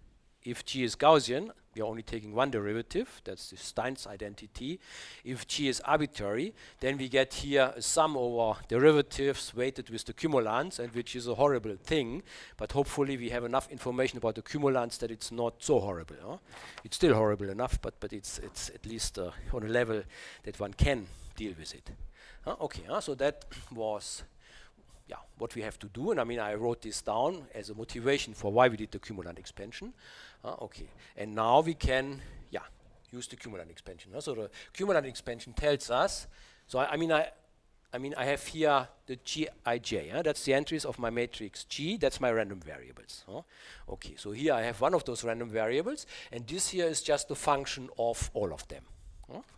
if G is Gaussian, we are only taking one derivative, that's the Stein's identity. If G is arbitrary, then we get here a sum over derivatives weighted with the cumulants, and which is a horrible thing, but hopefully we have enough information about the cumulants that it's not so horrible. Huh? It's still horrible enough, but it's at least on a level that one can deal with it. Okay, so that was what we have to do, and I mean I wrote this down as a motivation for why we did the cumulant expansion. Okay, and now we can use the cumulant expansion. So the cumulant expansion tells us. So I mean I have here the Gij. That's the entries of my matrix G. That's my random variables. Okay, so here I have one of those random variables, and this here is just a function of all of them.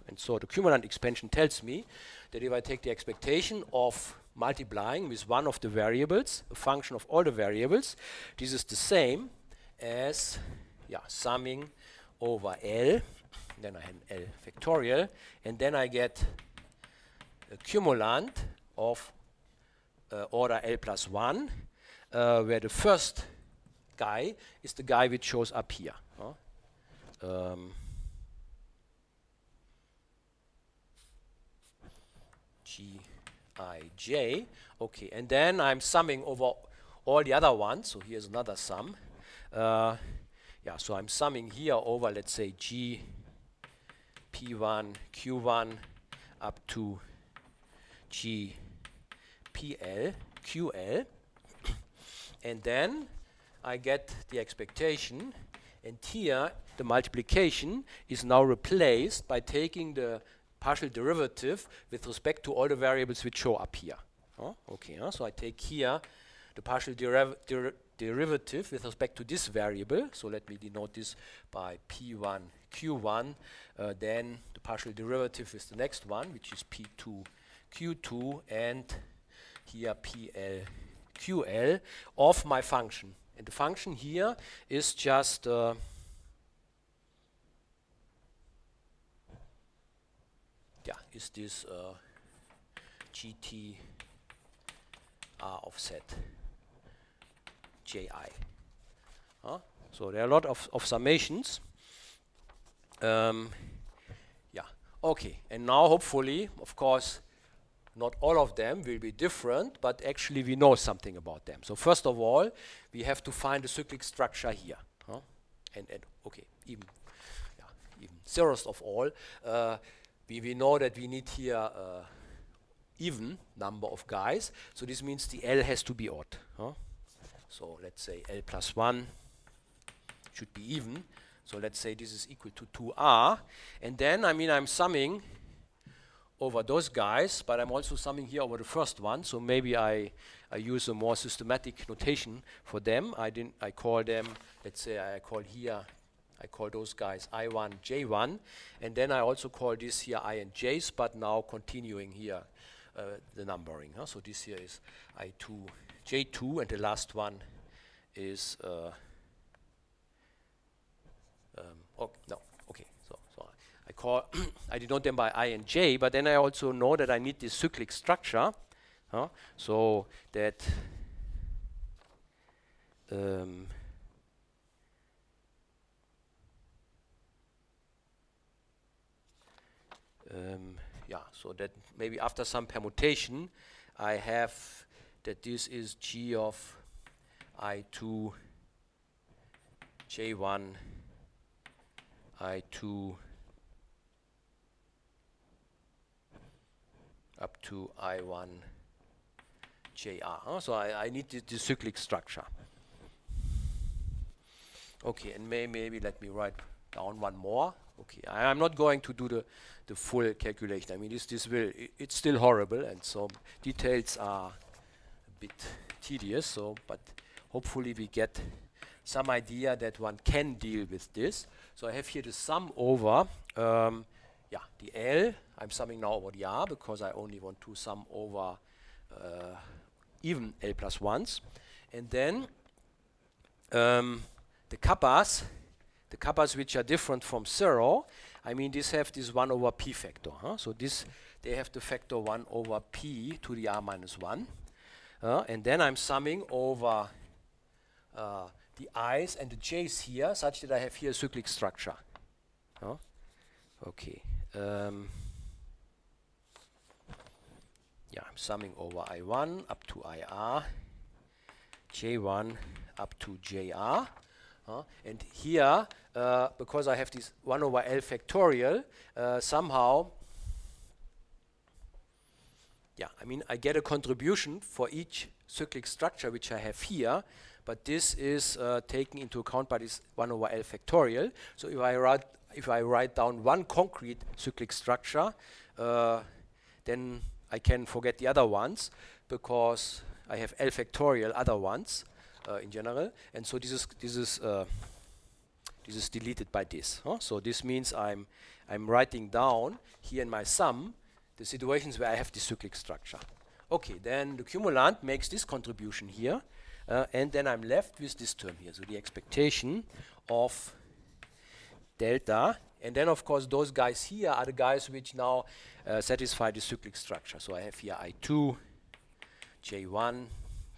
And so the cumulant expansion tells me that if I take the expectation of multiplying with one of the variables, a function of all the variables, this is the same as summing over L, then I have L factorial, and then I get a cumulant of order L plus 1, where the first guy is the guy which shows up here. Gij, okay, and then I'm summing over all the other ones, so here's another sum. So I'm summing here over, let's say, G, P1, Q1, up to G, PL, QL, and then I get the expectation, and here the multiplication is now replaced by taking the partial derivative with respect to all the variables which show up here. Okay, so I take here the partial derivative with respect to this variable. So let me denote this by P1, Q1. Then the partial derivative is the next one, which is P2, Q2, and here PL, QL of my function. And the function here is just is this GT R offset JI. So there are a lot of summations. Okay, and now hopefully, of course, not all of them will be different, but actually we know something about them. So first of all, we have to find the cyclic structure here. And okay, even zeroth of all, we know that we need here even number of guys. So this means the L has to be odd. So let's say L plus 1 should be even. So let's say this is equal to 2R. And then, I mean, I'm summing over those guys, but I'm also summing here over the first one. So maybe I use a more systematic notation for them. I call them, let's say I call those guys I1, J1, and then I also call this here I and J's, but now continuing here the numbering. So this here is I2, J2, and the last one is So I call I denote them by I and J, but then I also know that I need this cyclic structure, so that so that maybe after some permutation, I have that this is G of I2, J1, I2, up to I1, JR. So I need the cyclic structure. Okay, and maybe let me write down one more. Okay, I'm not going to do the full calculation. I mean, it's still horrible, and so details are a bit tedious. So, but hopefully we get some idea that one can deal with this. So I have here the sum over the L. I'm summing now over the R because I only want to sum over even L plus 1s, and then the kappas which are different from 0, I mean, these have this 1 over p factor. So they have the factor 1 over p to the r minus 1. And then I'm summing over the i's and the j's here such that I have here a cyclic structure. Huh? Okay. Yeah, I'm summing over I1 up to IR, J1 up to JR. And here, because I have this 1 over L factorial, somehow, yeah, I mean, I get a contribution for each cyclic structure which I have here, but this is taken into account by this 1 over L factorial. So if I write down one concrete cyclic structure, then I can forget the other ones because I have L factorial other ones in general, and so this is deleted by this. So this means I'm writing down here in my sum the situations where I have this cyclic structure. Okay, then the cumulant makes this contribution here, and then I'm left with this term here. So the expectation of delta, and then of course those guys here are the guys which now satisfy the cyclic structure. So I have here I2, J1,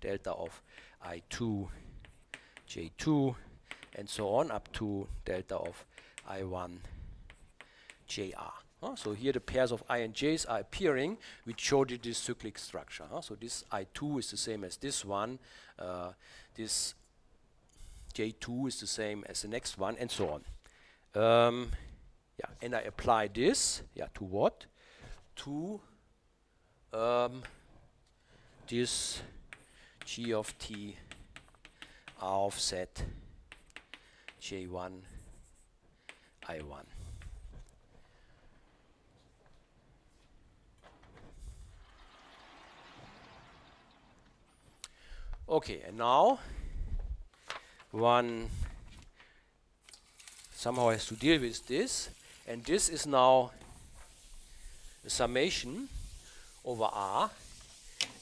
delta of I2, J2, and so on up to delta of I1, JR. So here the pairs of I and J's are appearing, which show this cyclic structure. So this I2 is the same as this one, this J2 is the same as the next one, and so on. Yeah, and I apply this, yeah, to what? To this G of T R of Z J1 I1. Okay, and now one somehow has to deal with this, and this is now a summation over R,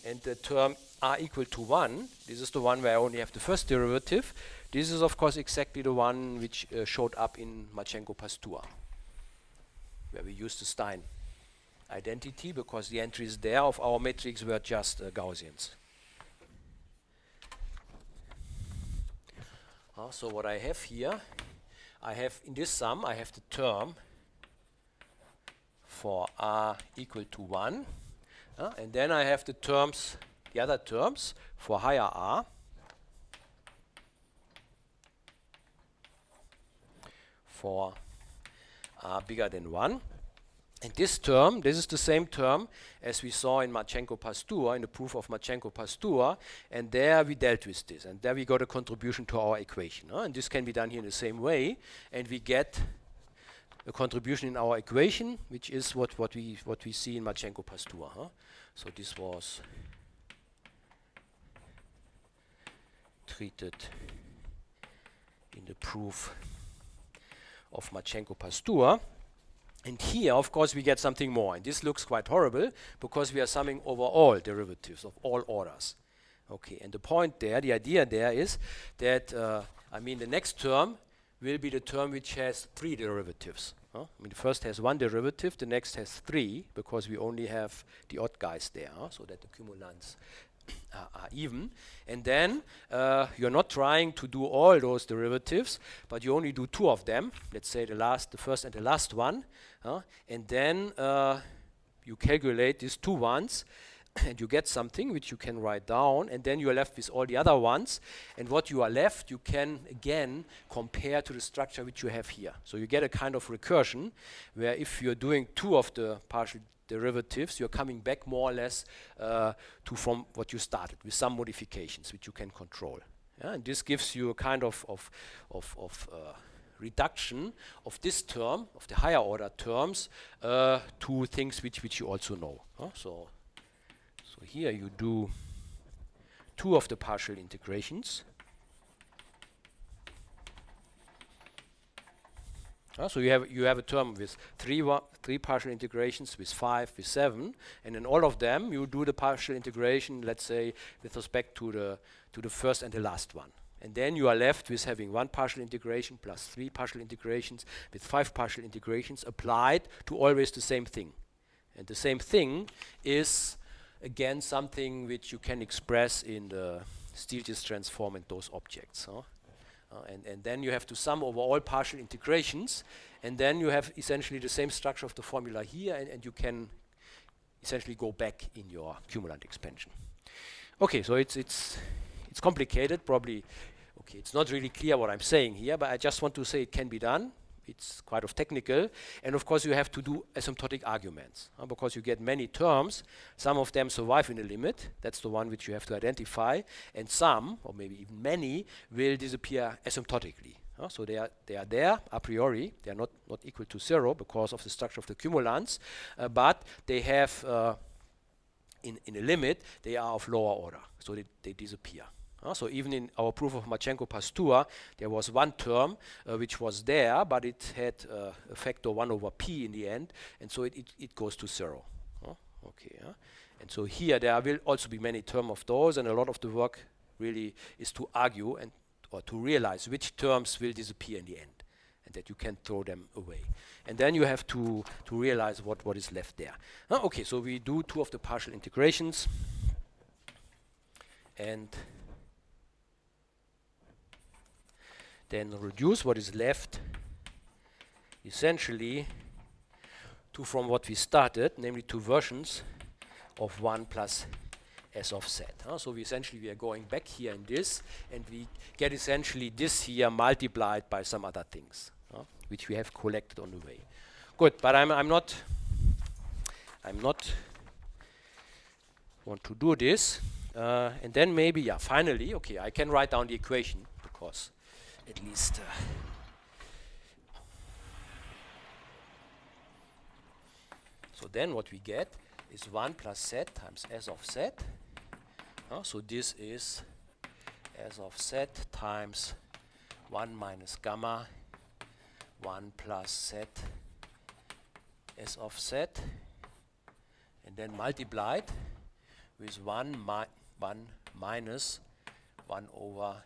and the term R equal to 1, this is the one where I only have the first derivative. This is of course exactly the one which showed up in Marchenko-Pastur, where we used the Stein identity because the entries there of our matrix were just Gaussians. So what I have here, I have in this sum, I have the term for R equal to 1, and then I have the terms, the other terms for higher R, for R bigger than 1. And this term, this is the same term as we saw in Marchenko-Pastur, in the proof of Marchenko-Pastur, and there we dealt with this, and there we got a contribution to our equation. And this can be done here in the same way, and we get a contribution in our equation, which is what we see in Marchenko-Pastur. So this was treated in the proof of Marchenko-Pastur. And here, of course, we get something more. And this looks quite horrible because we are summing over all derivatives of all orders. Okay, and the point there, the idea there is that, I mean, the next term will be the term which has 3 derivatives. I mean, the first has 1 derivative, the next has 3, because we only have the odd guys there, so that the cumulants are even. And then you're not trying to do all those derivatives, but you only do 2 of them. Let's say the first and the last one. And then you calculate these 2 ones, and you get something which you can write down, and then you are left with all the other ones. And what you are left, you can again compare to the structure which you have here. So you get a kind of recursion, where if you're doing 2 of the partial derivatives, you're coming back more or less to from what you started, with some modifications which you can control. Yeah? And this gives you a kind of reduction of this term, of the higher order terms, to things which you also know. So here you do 2 of the partial integrations. So you have a term with 3 partial integrations, with 5, with 7, and in all of them you do the partial integration, let's say, with respect to the first and the last one. And then you are left with having 1 partial integration plus 3 partial integrations with 5 partial integrations applied to always the same thing. And the same thing is again something which you can express in the Stieltjes transform and those objects. And then you have to sum over all partial integrations, and then you have essentially the same structure of the formula here, and you can essentially go back in your cumulant expansion. Okay, so it's complicated, probably. Okay, it's not really clear what I'm saying here, but I just want to say it can be done. It's quite of technical, and of course you have to do asymptotic arguments, because you get many terms. Some of them survive in a limit, that's the one which you have to identify, and some, or maybe even many, will disappear asymptotically. So they are there a priori, they are not equal to 0 because of the structure of the cumulants, but they have, in a limit, they are of lower order, so they disappear. So even in our proof of Marchenko-Pastur, there was one term which was there, but it had a factor 1 over p in the end, and so it goes to 0. Okay, and so here there will also be many terms of those, and a lot of the work really is to argue or to realize which terms will disappear in the end, and that you can throw them away. And then you have to realize what is left there. Okay, so we do 2 of the partial integrations, and then reduce what is left essentially to from what we started, namely 2 versions of 1 plus s of z. So we are going back here in this, and we get essentially this here multiplied by some other things, which we have collected on the way. Good, but I'm not want to do this, and then maybe finally, okay, I can write down the equation because at least so then what we get is 1 plus z times s of z. So this is s of z times 1 minus gamma 1 plus z s of z, and then multiplied with 1 minus 1 over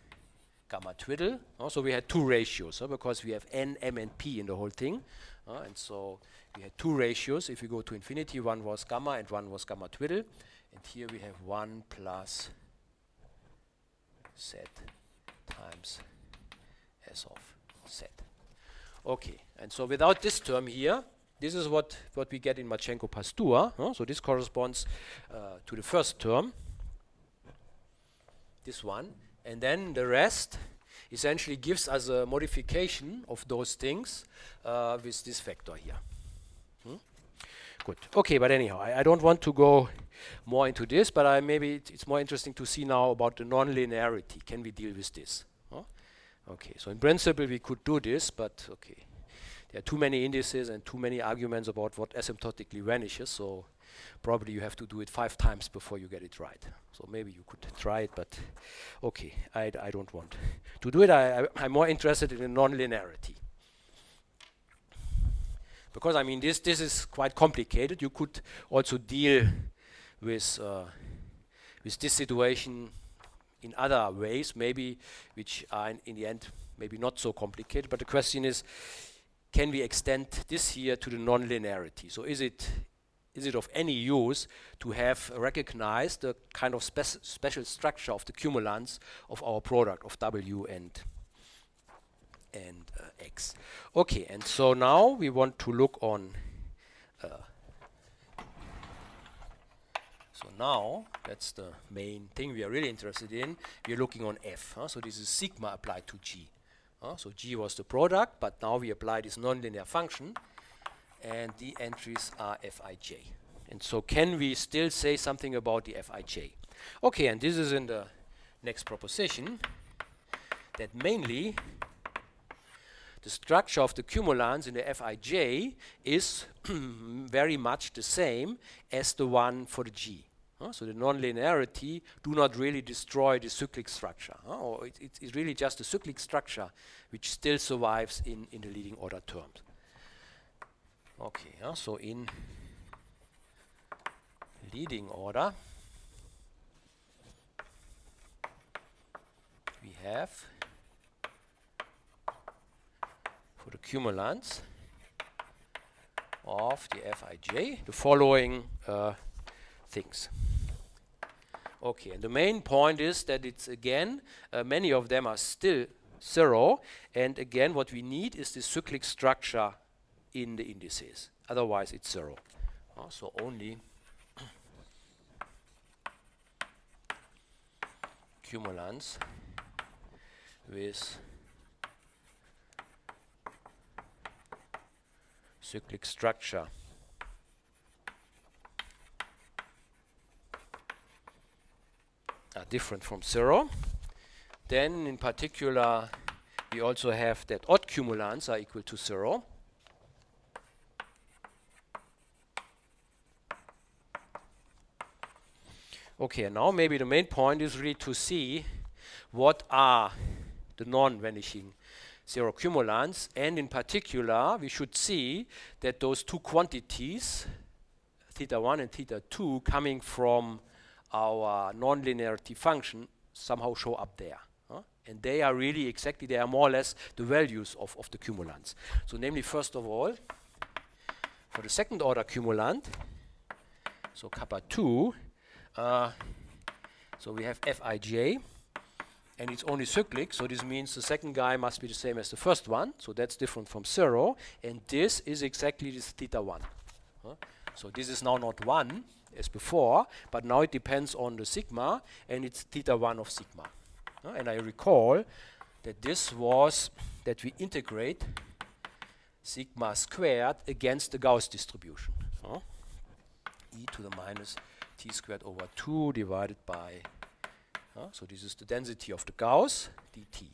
gamma twiddle. So we had 2 ratios, because we have n, m, and p in the whole thing. And so we had 2 ratios. If we go to infinity, 1 was gamma and 1 was gamma twiddle. And here we have 1 plus z times s of z. Okay, and so without this term here, this is what we get in Marchenko-Pastur. So this corresponds to the first term, this one. And then the rest essentially gives us a modification of those things with this factor here. Good. Okay, but anyhow, I don't want to go more into this, but maybe it's more interesting to see now about the nonlinearity. Can we deal with this? Okay, so in principle we could do this, but okay, there are too many indices and too many arguments about what asymptotically vanishes, so probably you have to do it 5 times before you get it right. So maybe you could try it, but okay, I don't want to do it. I'm more interested in the nonlinearity. Because I mean this is quite complicated. You could also deal with this situation in other ways, maybe, which are in the end maybe not so complicated. But the question is, can we extend this here to the nonlinearity? So is it of any use to have recognized the kind of special structure of the cumulants of our product of W and X? Okay, and so now we want to look on. So now that's the main thing we are really interested in. We are looking on F. So this is sigma applied to G. So G was the product, but now we apply this nonlinear function, and the entries are Fij. And so can we still say something about the Fij? Okay, and this is in the next proposition, that mainly the structure of the cumulants in the Fij is very much the same as the one for the G. So the nonlinearity do not really destroy the cyclic structure. Or it's really just the cyclic structure which still survives in the leading order terms. Okay, so in leading order we have for the cumulants of the Fij the following things. Okay, and the main point is that it's again many of them are still 0. And again, what we need is this cyclic structure in the indices. Otherwise, it's 0. So only cumulants with cyclic structure are different from 0. Then, in particular, we also have that odd cumulants are equal to 0. Okay, and now maybe the main point is really to see what are the non-vanishing 0 cumulants, and in particular, we should see that those two quantities, theta 1 and theta 2, coming from our nonlinearity function, somehow show up there. And they are really exactly, they are more or less the values of the cumulants. So namely, first of all, for the second order cumulant, so kappa 2, so we have Fij, and it's only cyclic, so this means the second guy must be the same as the first one, so that's different from 0, and this is exactly this theta 1. So this is now not 1 as before, but now it depends on the sigma, and it's theta 1 of sigma. And I recall that this was that we integrate sigma squared against the Gauss distribution. E to the minus t squared over 2 divided by, so this is the density of the Gauss, dt.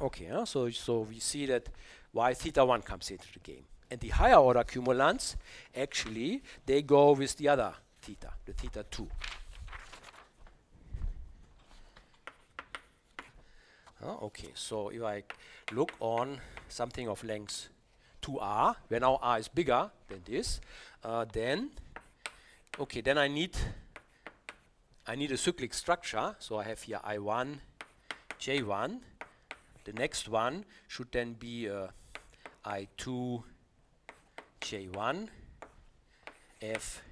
Okay, so we see that why theta 1 comes into the game. And the higher order cumulants, actually, they go with the other theta, the theta 2. Okay, so if I look on something of length 2r, where now r is bigger than this, then I need a cyclic structure. So I have here I1, J1. The next one should then be I2, J1, F,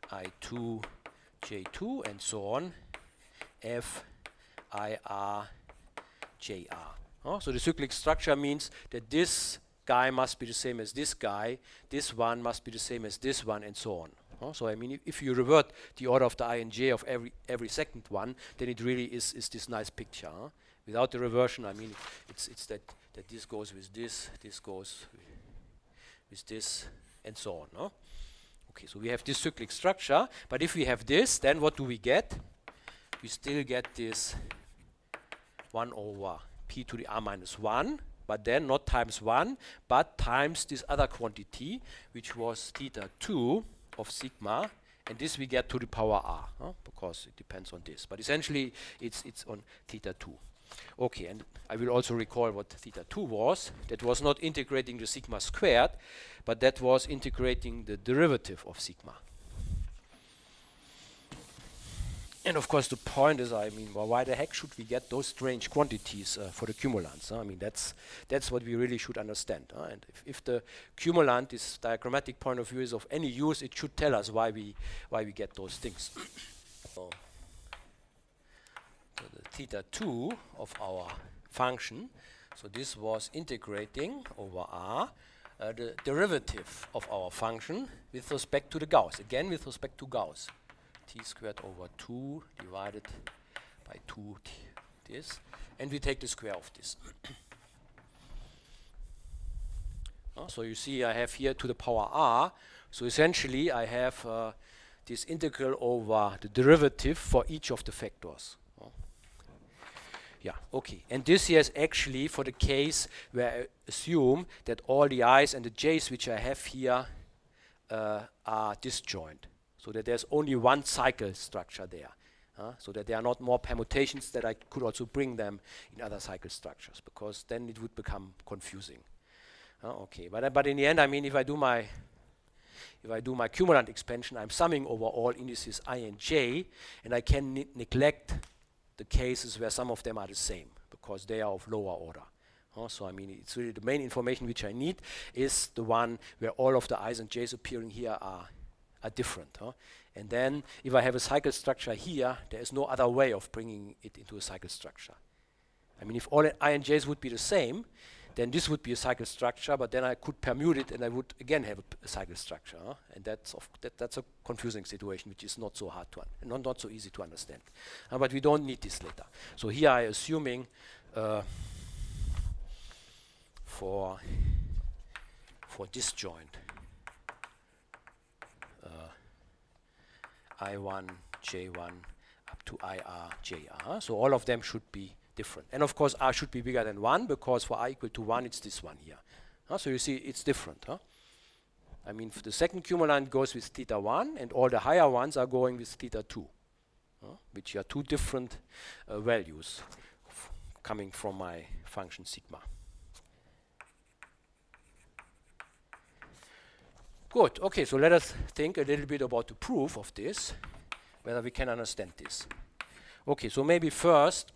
I2, J2, and so on, F, IR, JR. So the cyclic structure means that this guy must be the same as this guy, this one must be the same as this one, and so on. So I mean, if you revert the order of the I and j of every second one, then it really is this nice picture. Without the reversion, I mean, it's that this goes with this goes with this, and so on. Okay, so we have this cyclic structure, but if we have this, then what do we get? We still get this 1 over p to the r minus 1, but then not times 1, but times this other quantity, which was theta 2 of sigma, and this we get to the power r, because it depends on this. But essentially, it's on theta 2. Okay, and I will also recall what theta 2 was. That was not integrating the sigma squared, but that was integrating the derivative of sigma. And of course, the point is, I mean, well, why the heck should we get those strange quantities for the cumulants? I mean, that's what we really should understand. And if the cumulant, this diagrammatic point of view, is of any use, it should tell us why we get those things. So the theta 2 of our function, so this was integrating over r the derivative of our function with respect to the Gauss. Again, with respect to Gauss. T squared over 2 divided by 2 this, and we take the square of this. So you see I have here to the power r, so essentially I have this integral over the derivative for each of the factors. Yeah, okay, and this here is actually for the case where I assume that all the i's and the j's which I have here are disjoint. So that there's only one cycle structure there. So that there are not more permutations, that I could also bring them in other cycle structures, because then it would become confusing. Okay, but in the end, I mean, if I do my cumulant expansion, I'm summing over all indices I and j, and I can neglect the cases where some of them are the same, because they are of lower order. So I mean, it's really the main information which I need is the one where all of the i's and j's appearing here are different. And then if I have a cycle structure here, there is no other way of bringing it into a cycle structure. I mean, if all INJs would be the same, then this would be a cycle structure, but then I could permute it and I would again have a cycle structure. And that's a confusing situation, which is not so hard to not so easy to understand. But we don't need this later. So here I'm assuming for disjoint I1, J1 up to IR, JR. So all of them should be different. And of course, R should be bigger than 1, because for R equal to 1, it's this one here. So you see, it's different. I mean, the second cumulant goes with theta 1, and all the higher ones are going with theta 2, which are two different values coming from my function sigma. Good. Okay, so let us think a little bit about the proof of this, whether we can understand this. Okay, so maybe first,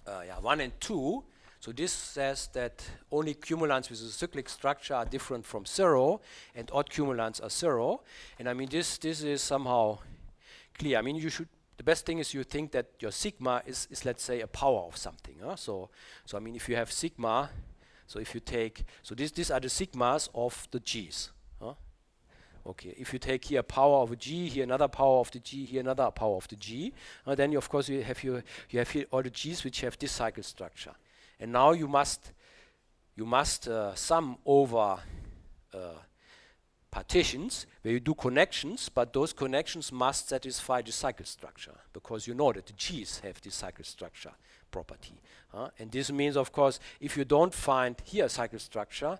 1 and 2. So this says that only cumulants with a cyclic structure are different from 0, and odd cumulants are 0. And I mean, this is somehow clear. I mean, the best thing is you think that your sigma is let's say a power of something. So I mean, if you have sigma, so if you take, so these are the sigmas of the g's. Okay, if you take here a power of a g, here another power of the g, here another power of the g, then of course you have here all the g's which have this cycle structure. And now you must sum over partitions where you do connections, but those connections must satisfy the cycle structure, because you know that the g's have this cycle structure property. And this means, of course, if you don't find here a cycle structure,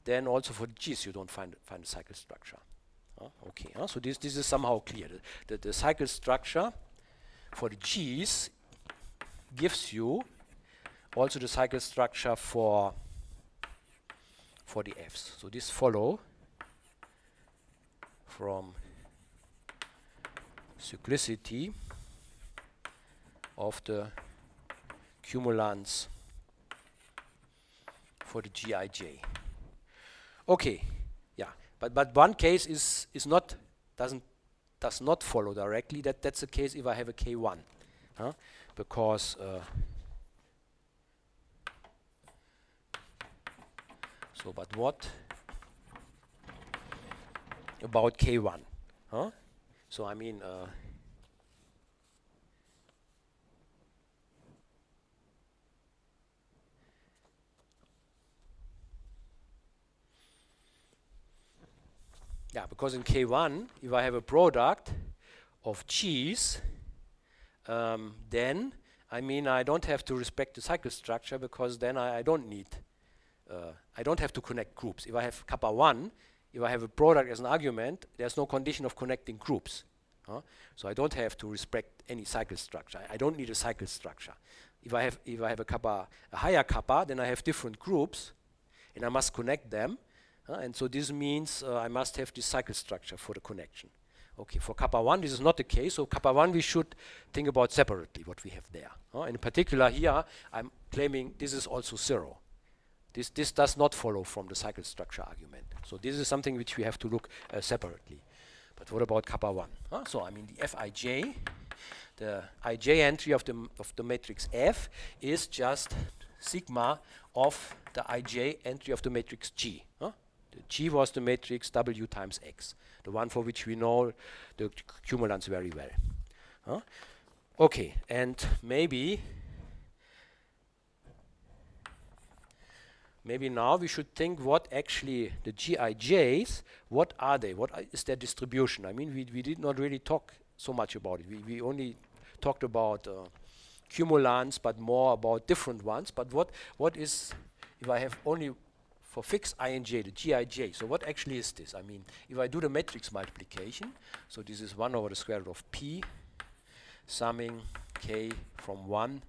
then also for the g's you don't find a cycle structure. Okay, so this is somehow clear. The cycle structure for the g's gives you also the cycle structure for the f's. So this follow from cyclicity of the cumulants for the Gij. Okay. But one case does not follow directly. That's the case if I have a K1, because but what about K1? So I mean, yeah, because in K1, if I have a product of g's, then I mean I don't have to respect the cycle structure, because then I don't need, I don't have to connect groups. If I have kappa 1, if I have a product as an argument, there's no condition of connecting groups. So I don't have to respect any cycle structure. I don't need a cycle structure. If I have a higher kappa, then I have different groups, and I must connect them. And so this means I must have this cycle structure for the connection. Okay, for kappa 1 this is not the case, so kappa 1 we should think about separately what we have there. In particular here I'm claiming this is also 0. This does not follow from the cycle structure argument. So this is something which we have to look separately. But what about kappa 1? So I mean the Fij, the ij entry of the matrix F is just sigma of the ij entry of the matrix G. The G was the matrix W times X, the one for which we know the cumulants very well. Okay, and maybe now we should think what actually the Gij's, what are they? What is their distribution? I mean, we did not really talk so much about it. We only talked about cumulants, but more about different ones. But what is, if I have only for fixed ij, the Gij, so what actually is this? I mean, if I do the matrix multiplication, so this is 1 over the square root of p, summing k from 1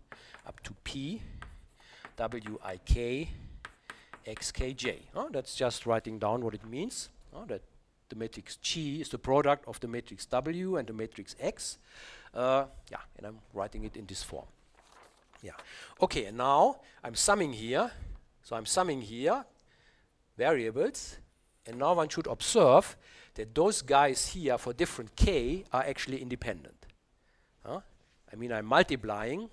up to p, wik, xkj. That's just writing down what it means, that the matrix G is the product of the matrix W and the matrix X. And I'm writing it in this form. Okay, and now I'm summing here. So I'm summing here variables, and now one should observe that those guys here for different k are actually independent. I mean, I'm multiplying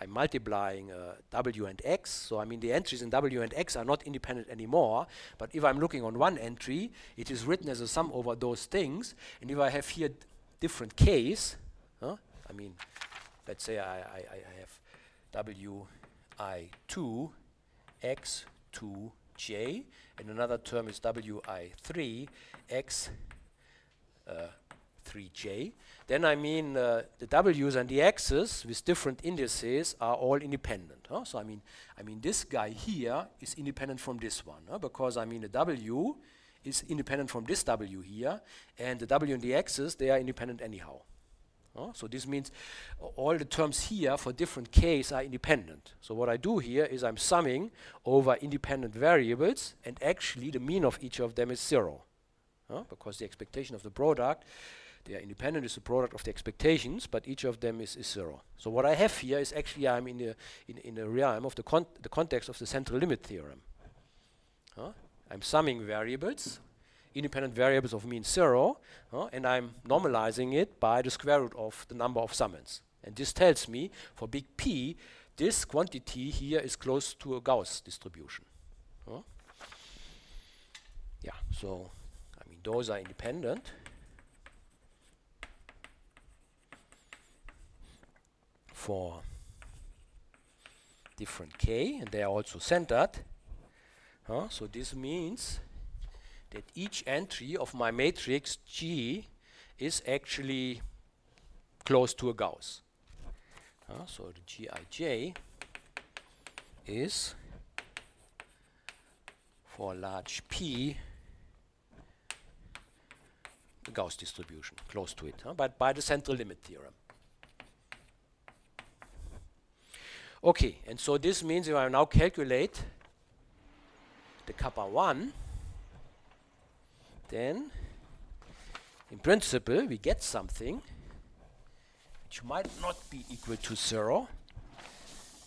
I'm multiplying W and X, so I mean the entries in W and X are not independent anymore, but if I'm looking on one entry, it is written as a sum over those things, and if I have here different Ks, I mean, let's say I have Wi2 x2j, and another term is Wi3 x3j, then I mean the W's and the X's with different indices are all independent. So I mean this guy here is independent from this one, because I mean the W is independent from this W here, and the W and the X's, they are independent anyhow. So this means all the terms here for different K's are independent. So what I do here is I'm summing over independent variables, and actually the mean of each of them is 0. Because the expectation of the product, they are independent, is the product of the expectations, but each of them is 0. So what I have here is actually I'm in the realm of the context of the central limit theorem. I'm summing variables, independent variables of mean 0, and I'm normalizing it by the square root of the number of summands. And this tells me for big P, this quantity here is close to a Gauss distribution. Yeah, so I mean those are independent. For different K, and they are also centered. So this means that each entry of my matrix G is actually close to a Gauss. So the Gij is for large P the Gauss distribution, close to it, but by the central limit theorem. Okay, and so this means if I now calculate the kappa 1, then in principle we get something which might not be equal to 0,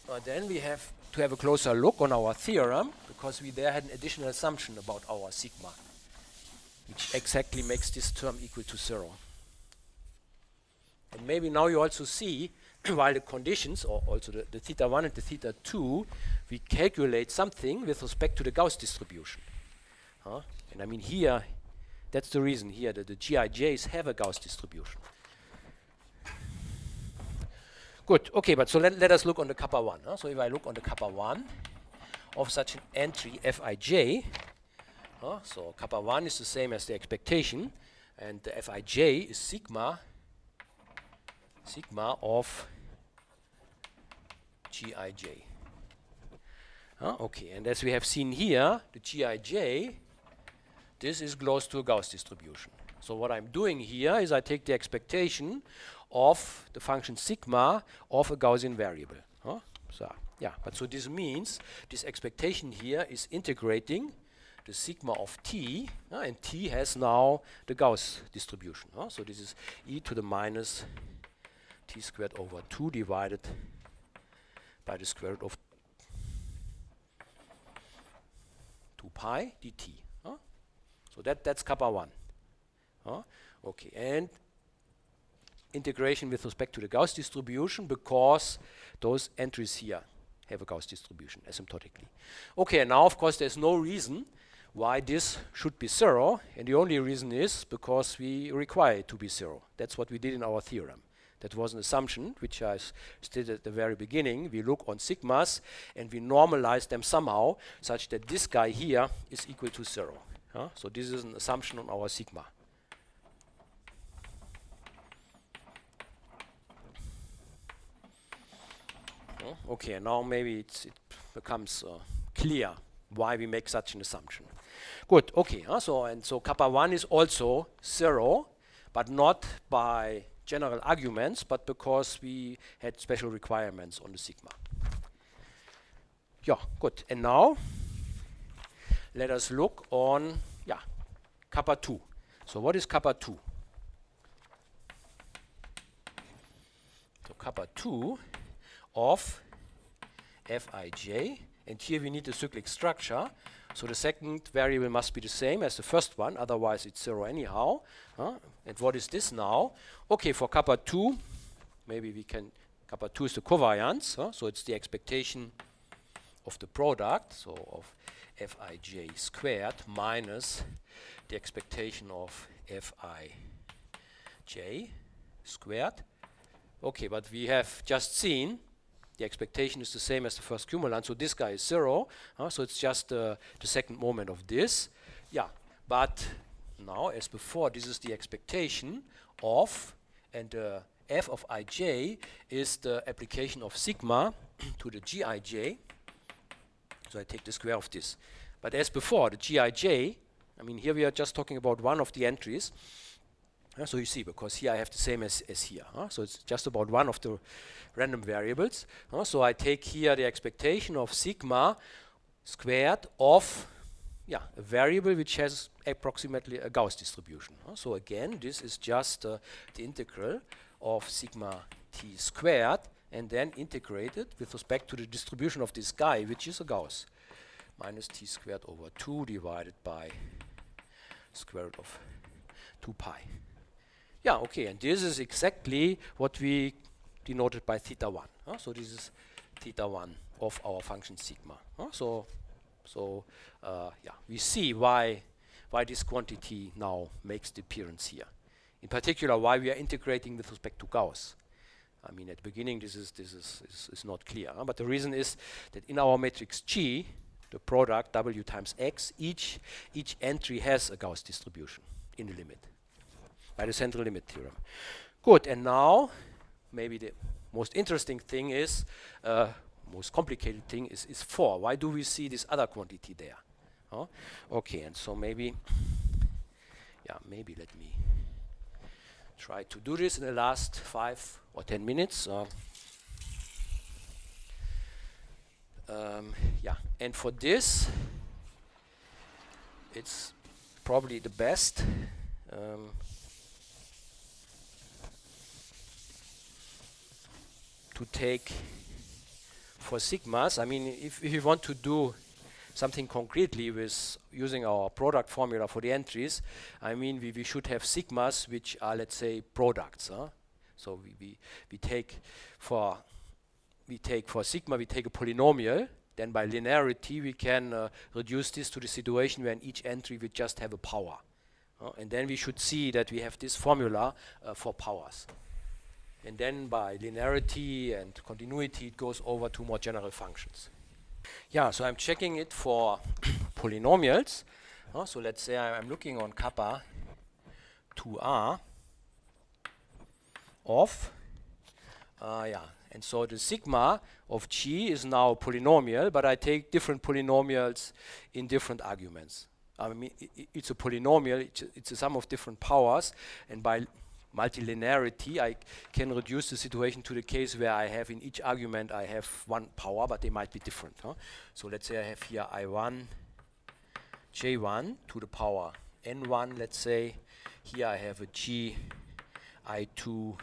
but then we have to have a closer look on our theorem, because we there had an additional assumption about our sigma, which exactly makes this term equal to 0. And maybe now you also see while the conditions, or also the theta 1 and the theta 2, we calculate something with respect to the Gauss distribution. And I mean here, that's the reason here that the Gij's have a Gauss distribution. Good, okay, but so let us look on the kappa 1. So if I look on the kappa 1 of such an entry Fij, so kappa 1 is the same as the expectation, and the Fij is sigma of Gij. Okay, and as we have seen here, the Gij, this is close to a Gauss distribution. So what I'm doing here is I take the expectation of the function sigma of a Gaussian variable. So yeah, but so this means this expectation here is integrating the sigma of t, and t has now the Gauss distribution. So this is e to the minus t squared over 2 divided by the square root of 2 pi dt. So that's kappa 1. Okay, and integration with respect to the Gauss distribution, because those entries here have a Gauss distribution asymptotically. Okay, and now of course there's no reason why this should be 0, and the only reason is because we require it to be 0. That's what we did in our theorem. That was an assumption which I stated at the very beginning. We look on sigmas and we normalize them somehow such that this guy here is equal to 0. So this is an assumption on our sigma. Okay, and now maybe it becomes clear why we make such an assumption. Good, okay, so kappa 1 is also 0, but not by general arguments, but because we had special requirements on the sigma. Yeah, good. And now let us look on kappa 2. So what is kappa 2? So kappa 2 of Fij, and here we need a cyclic structure. So the second variable must be the same as the first one, otherwise it's 0 anyhow. And what is this now? Okay, for kappa 2, maybe we can Kappa 2 is the covariance, so it's the expectation of the product, so of Fij squared minus the expectation of Fij squared. Okay, but we have just seen the expectation is the same as the first cumulant, so this guy is 0, so it's just the second moment of this. Yeah, but now, as before, this is the expectation of, and f of ij is the application of sigma to the gij. So I take the square of this. But as before, the gij, I mean, here we are just talking about one of the entries. So you see, because here I have the same as here. So it's just about one of the random variables. So I take here the expectation of sigma squared of a variable which has approximately a Gauss distribution. So again, this is just the integral of sigma t squared and then integrated with respect to the distribution of this guy, which is a Gauss. Minus t squared over 2 divided by square root of 2 pi. Yeah, okay, and this is exactly what we denoted by theta 1. So this is theta 1 of our function sigma. We see why this quantity now makes the appearance here. In particular, why we are integrating with respect to Gauss. I mean, at the beginning, this is not clear. But the reason is that in our matrix G, the product W times X, each entry has a Gauss distribution in the limit by the central limit theorem. Good, and now maybe the most interesting thing is, most complicated thing is 4. Why do we see this other quantity there? Okay, and so maybe let me try to do this in the last 5 or 10 minutes. And for this, it's probably the best to take for sigmas. I mean, if you want to do something concretely with using our product formula for the entries, I mean, we should have sigmas which are, let's say, products. So we take for sigma, we take a polynomial. Then by linearity, we can reduce this to the situation where in each entry we just have a power. And then we should see that we have this formula for powers. And then by linearity and continuity, it goes over to more general functions. Yeah, so I'm checking it for polynomials. So let's say I'm looking on kappa 2r of, and so the sigma of G is now a polynomial, but I take different polynomials in different arguments. I mean, it's a polynomial, it's a sum of different powers, and by multilinearity, I can reduce the situation to the case where I have in each argument I have one power, but they might be different. So let's say I have here I1 J1 to the power N1, let's say. Here I have a G I2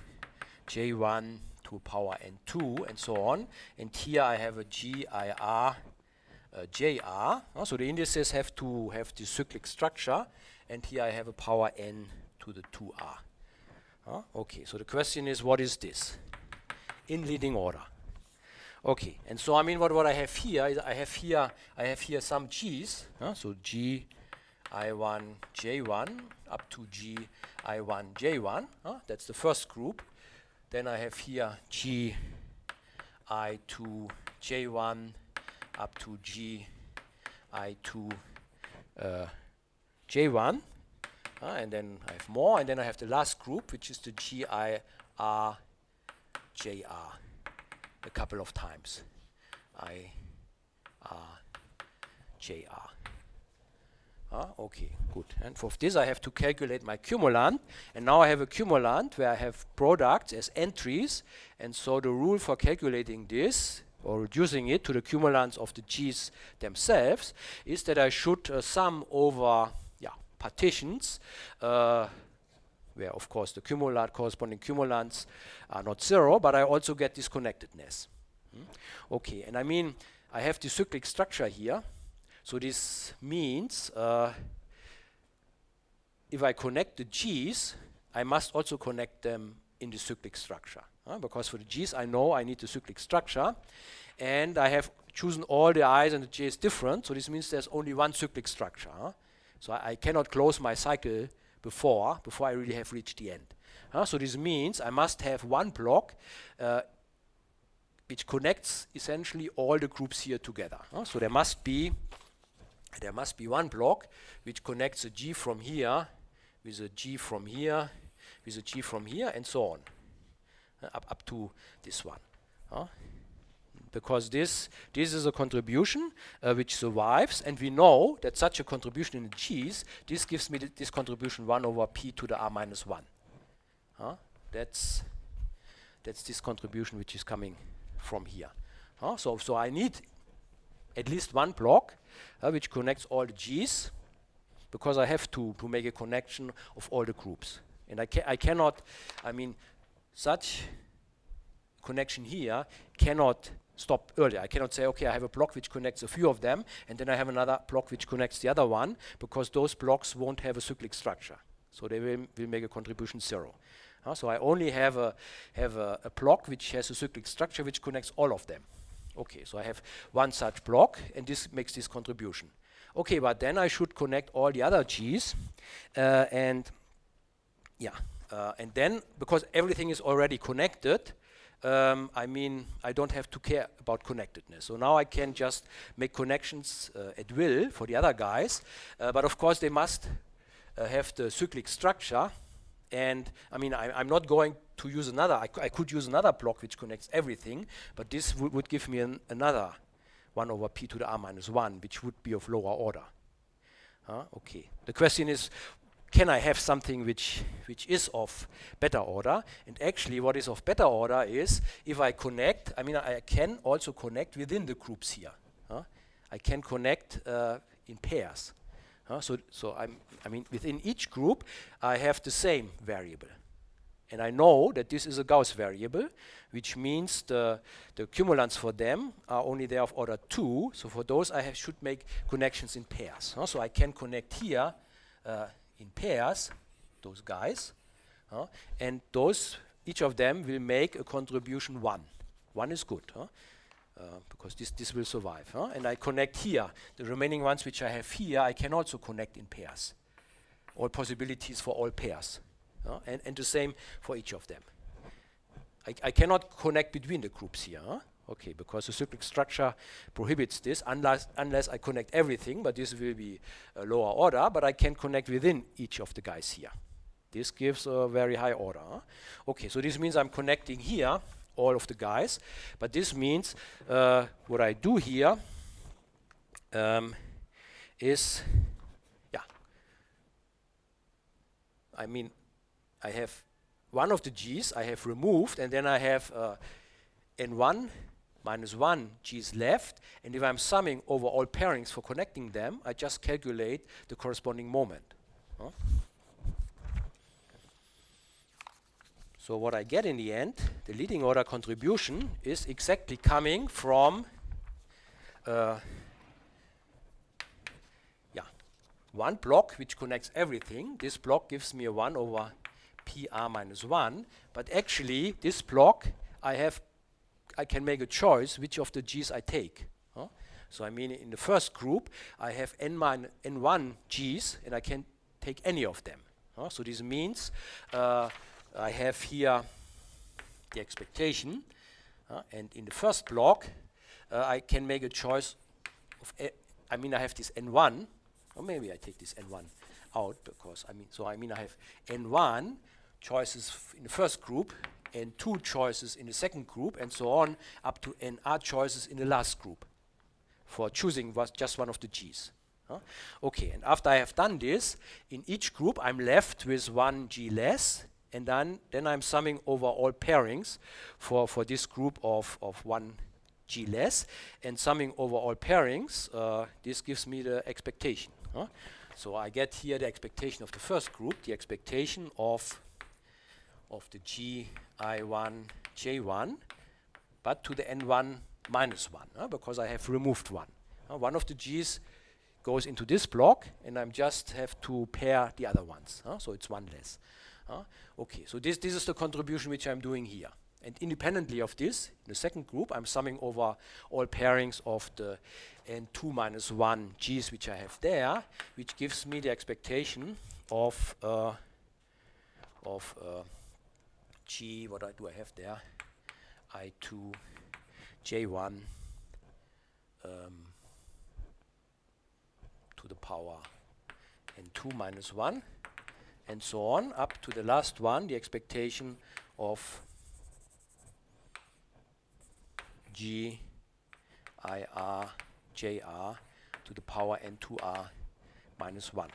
J1 to power N2 and so on. And here I have a G IR JR. So the indices have to have the cyclic structure, and here I have a power N to the 2R. Okay, so the question is, what is this in leading order? Okay, and so I mean, what I have here is I have here some G's. So G I1 J1 up to G I1 J1. That's the first group. Then I have here G I2 J1 up to G I2 J1. And then I have more, and then I have the last group, which is the GIR JR, a couple of times. IR JR. Okay, good. And for this I have to calculate my cumulant, and now I have a cumulant where I have products as entries, and so the rule for calculating this, or reducing it to the cumulants of the G's themselves, is that I should sum over partitions, where of course the corresponding cumulants are not 0, but I also get disconnectedness. Okay, and I mean, I have the cyclic structure here, so this means if I connect the G's, I must also connect them in the cyclic structure. because for the G's I know I need the cyclic structure, and I have chosen all the I's and the J's different, so this means there's only one cyclic structure. So I cannot close my cycle before I really have reached the end. So this means I must have one block which connects essentially all the groups here together. So there must be one block which connects a G from here with a G from here with a G from here and so on up to this one. Because this is a contribution which survives, and we know that such a contribution in the G's, this gives me this contribution 1 over p to the r minus 1. That's this contribution which is coming from here. So I need at least one block which connects all the G's, because I have to make a connection of all the groups. And I cannot, such connection here cannot stop earlier. I cannot say, okay, I have a block which connects a few of them, and then I have another block which connects the other one, because those blocks won't have a cyclic structure. So they will make a contribution 0. So I only have a block which has a cyclic structure which connects all of them. Okay, so I have one such block, and this makes this contribution. Okay, but then I should connect all the other G's, and then, because everything is already connected, I don't have to care about connectedness. So now I can just make connections at will for the other guys, but of course they must have the cyclic structure. And I'm not going to use another. I could use another block which connects everything, but this would give me another 1 over p to the r minus 1, which would be of lower order. Okay. The question is, can I have something which is of better order? And actually what is of better order is, if I connect, I can also connect within the groups here. I can connect in pairs. So within each group I have the same variable. And I know that this is a Gauss variable, which means the cumulants for them are only there of order 2. So for those I should make connections in pairs. So I can connect here in pairs, those guys, and each of them will make a contribution 1. 1 is good, because this will survive. And I connect here. The remaining ones which I have here, I can also connect in pairs. All possibilities for all pairs. And the same for each of them. I cannot connect between the groups here. Okay, because the cyclic structure prohibits this unless I connect everything, but this will be a lower order, but I can connect within each of the guys here. This gives a very high order. Okay, so this means I'm connecting here all of the guys, but this means what I do here is, I have one of the G's I have removed, and then I have N1 minus 1 G's left, and if I'm summing over all pairings for connecting them, I just calculate the corresponding moment. So what I get in the end, the leading order contribution, is exactly coming from one block which connects everything. This block gives me a 1 over PR minus 1, but actually this block I can make a choice which of the G's I take. So in the first group I have N1 G's, and I can take any of them. So this means I have here the expectation, and in the first block I can make a choice of I have this N1, or maybe I take this N1 out, because I have N1 choices in the first group and 2 choices in the second group, and so on up to NR choices in the last group for choosing just one of the G's. Okay, and after I have done this, in each group I'm left with 1 G less, and then I'm summing over all pairings for this group of 1 G less, and summing over all pairings, this gives me the expectation. So I get here the expectation of the first group, the expectation of the G I1 J1, but to the N1 minus 1, because I have removed 1. One of the G's goes into this block, and I just have to pair the other ones. So it's 1 less. Okay, so this is the contribution which I'm doing here. And independently of this, in the second group, I'm summing over all pairings of the n2 minus 1 g's which I have there, which gives me the expectation of g, what do I have there? I2, j1 to the power n2 minus 1, and so on, up to the last one, the expectation of g IR JR to the power n2r minus 1.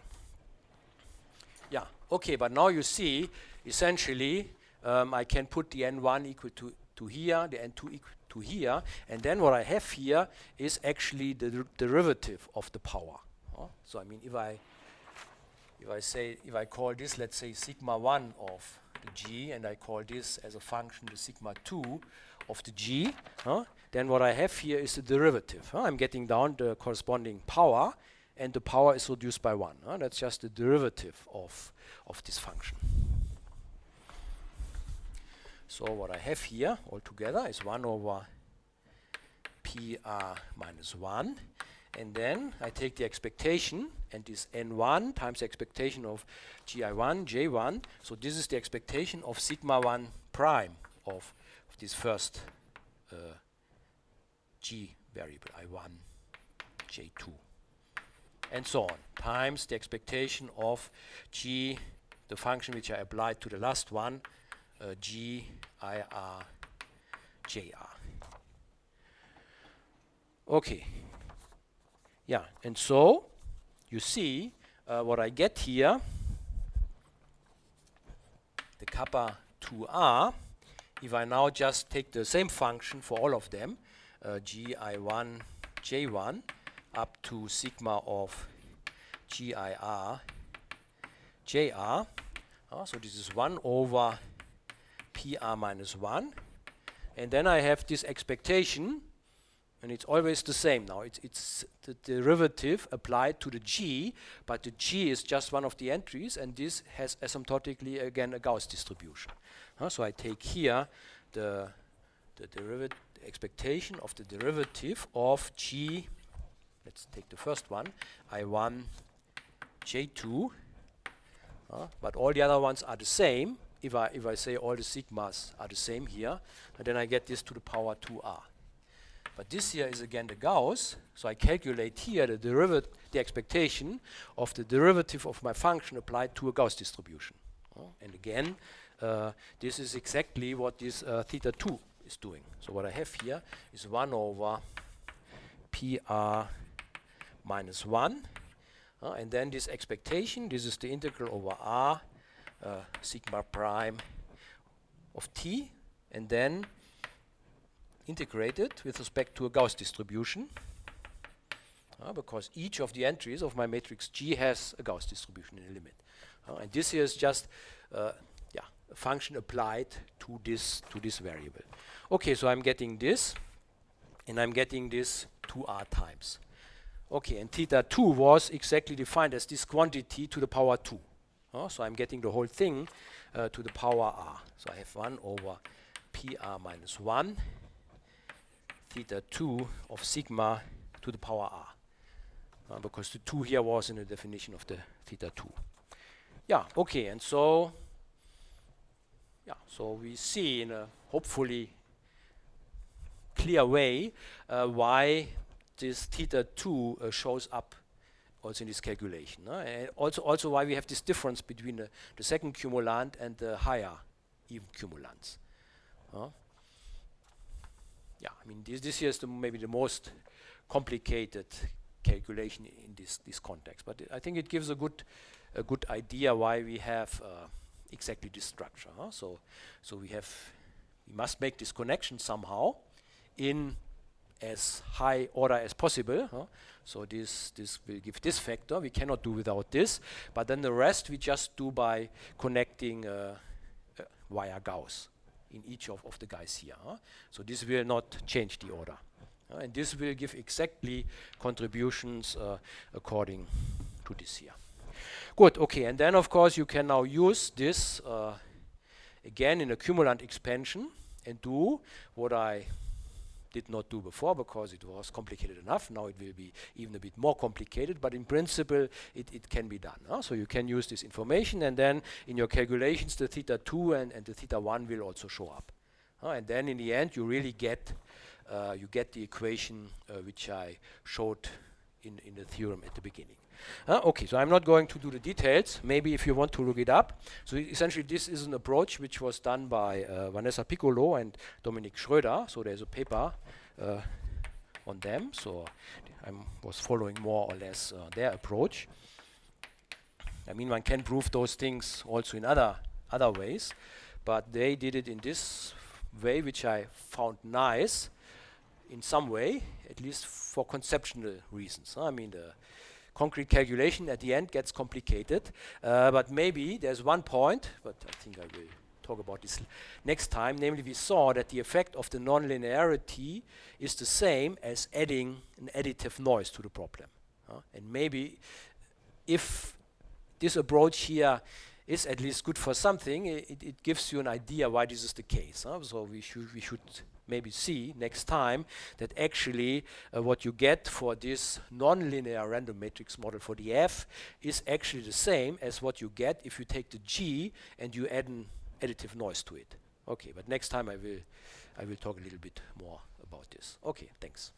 Yeah, okay, but now you see, essentially, I can put the n1 equal to here, the n2 equal to here, and then what I have here is actually the derivative of the power. So I mean, if I call this, let's say, sigma 1 of the g, and I call this as a function the sigma 2 of the g, then what I have here is the derivative. I'm getting down the corresponding power, and the power is reduced by 1. That's just the derivative of this function. So what I have here altogether is 1 over PR minus 1. And then I take the expectation, and this n1 times the expectation of gi1, j1. So this is the expectation of sigma 1 prime of this first g variable, I1, j2. And so on, times the expectation of g, the function which I applied to the last one, g, IR, JR. Okay. Yeah, and so you see what I get here, the kappa 2r, if I now just take the same function for all of them, gi1, j1, up to sigma of GIR, JR. So this is 1 over PR minus 1. And then I have this expectation, and it's always the same now. It's the derivative applied to the G, but the G is just one of the entries, and this has asymptotically, again, a Gauss distribution. So I take here the expectation of the derivative of G. Let's take the first one, I1, J2, but all the other ones are the same. If I say all the sigmas are the same here, and then I get this to the power 2r. But this here is again the Gauss, so I calculate here the expectation of the derivative of my function applied to a Gauss distribution. And again, this is exactly what this theta 2 is doing. So what I have here is 1 over PR minus 1, and then this expectation, this is the integral over r sigma prime of t, and then integrated with respect to a Gauss distribution, because each of the entries of my matrix G has a Gauss distribution in a limit. And this here is just a function applied to this variable. Okay, so I'm getting this, and I'm getting this 2r times. Okay, and theta 2 was exactly defined as this quantity to the power 2. So I'm getting the whole thing to the power r. So I have 1 over PR minus 1, theta 2 of sigma to the power r. Because the 2 here was in the definition of the theta 2. Yeah, okay, and so, so we see in a hopefully clear way why this theta 2 shows up also in this calculation. And also why we have this difference between the second cumulant and the higher even cumulants. Yeah, I mean this here is maybe the most complicated calculation in this context, but I think it gives a good idea why we have exactly this structure. So we must make this connection somehow in as high order as possible. So this will give this factor. We cannot do without this, but then the rest we just do by connecting via Gauss in each of the guys here. So this will not change the order. And this will give exactly contributions according to this here. Good, okay, and then of course you can now use this again in a cumulant expansion and do what I did not do before because it was complicated enough. Now it will be even a bit more complicated, but in principle it can be done. So you can use this information, and then in your calculations the theta 2 and the theta 1 will also show up. And then in the end you really get the equation which I showed in the theorem at the beginning. Okay, so I'm not going to do the details. Maybe if you want to look it up. So essentially this is an approach which was done by Vanessa Piccolo and Dominic Schröder. So there's a paper on them. So I was following more or less their approach. I mean, one can prove those things also in other ways, but they did it in this way, which I found nice in some way, at least for conceptual reasons. I mean, the concrete calculation at the end gets complicated, but maybe there's one point, but I think I will talk about this next time, namely we saw that the effect of the nonlinearity is the same as adding an additive noise to the problem. And maybe if this approach here is at least good for something, it gives you an idea why this is the case. So we should maybe see next time that actually what you get for this nonlinear random matrix model for the F is actually the same as what you get if you take the G and you add an additive noise to it. Okay, but next time I will talk a little bit more about this. Okay, thanks.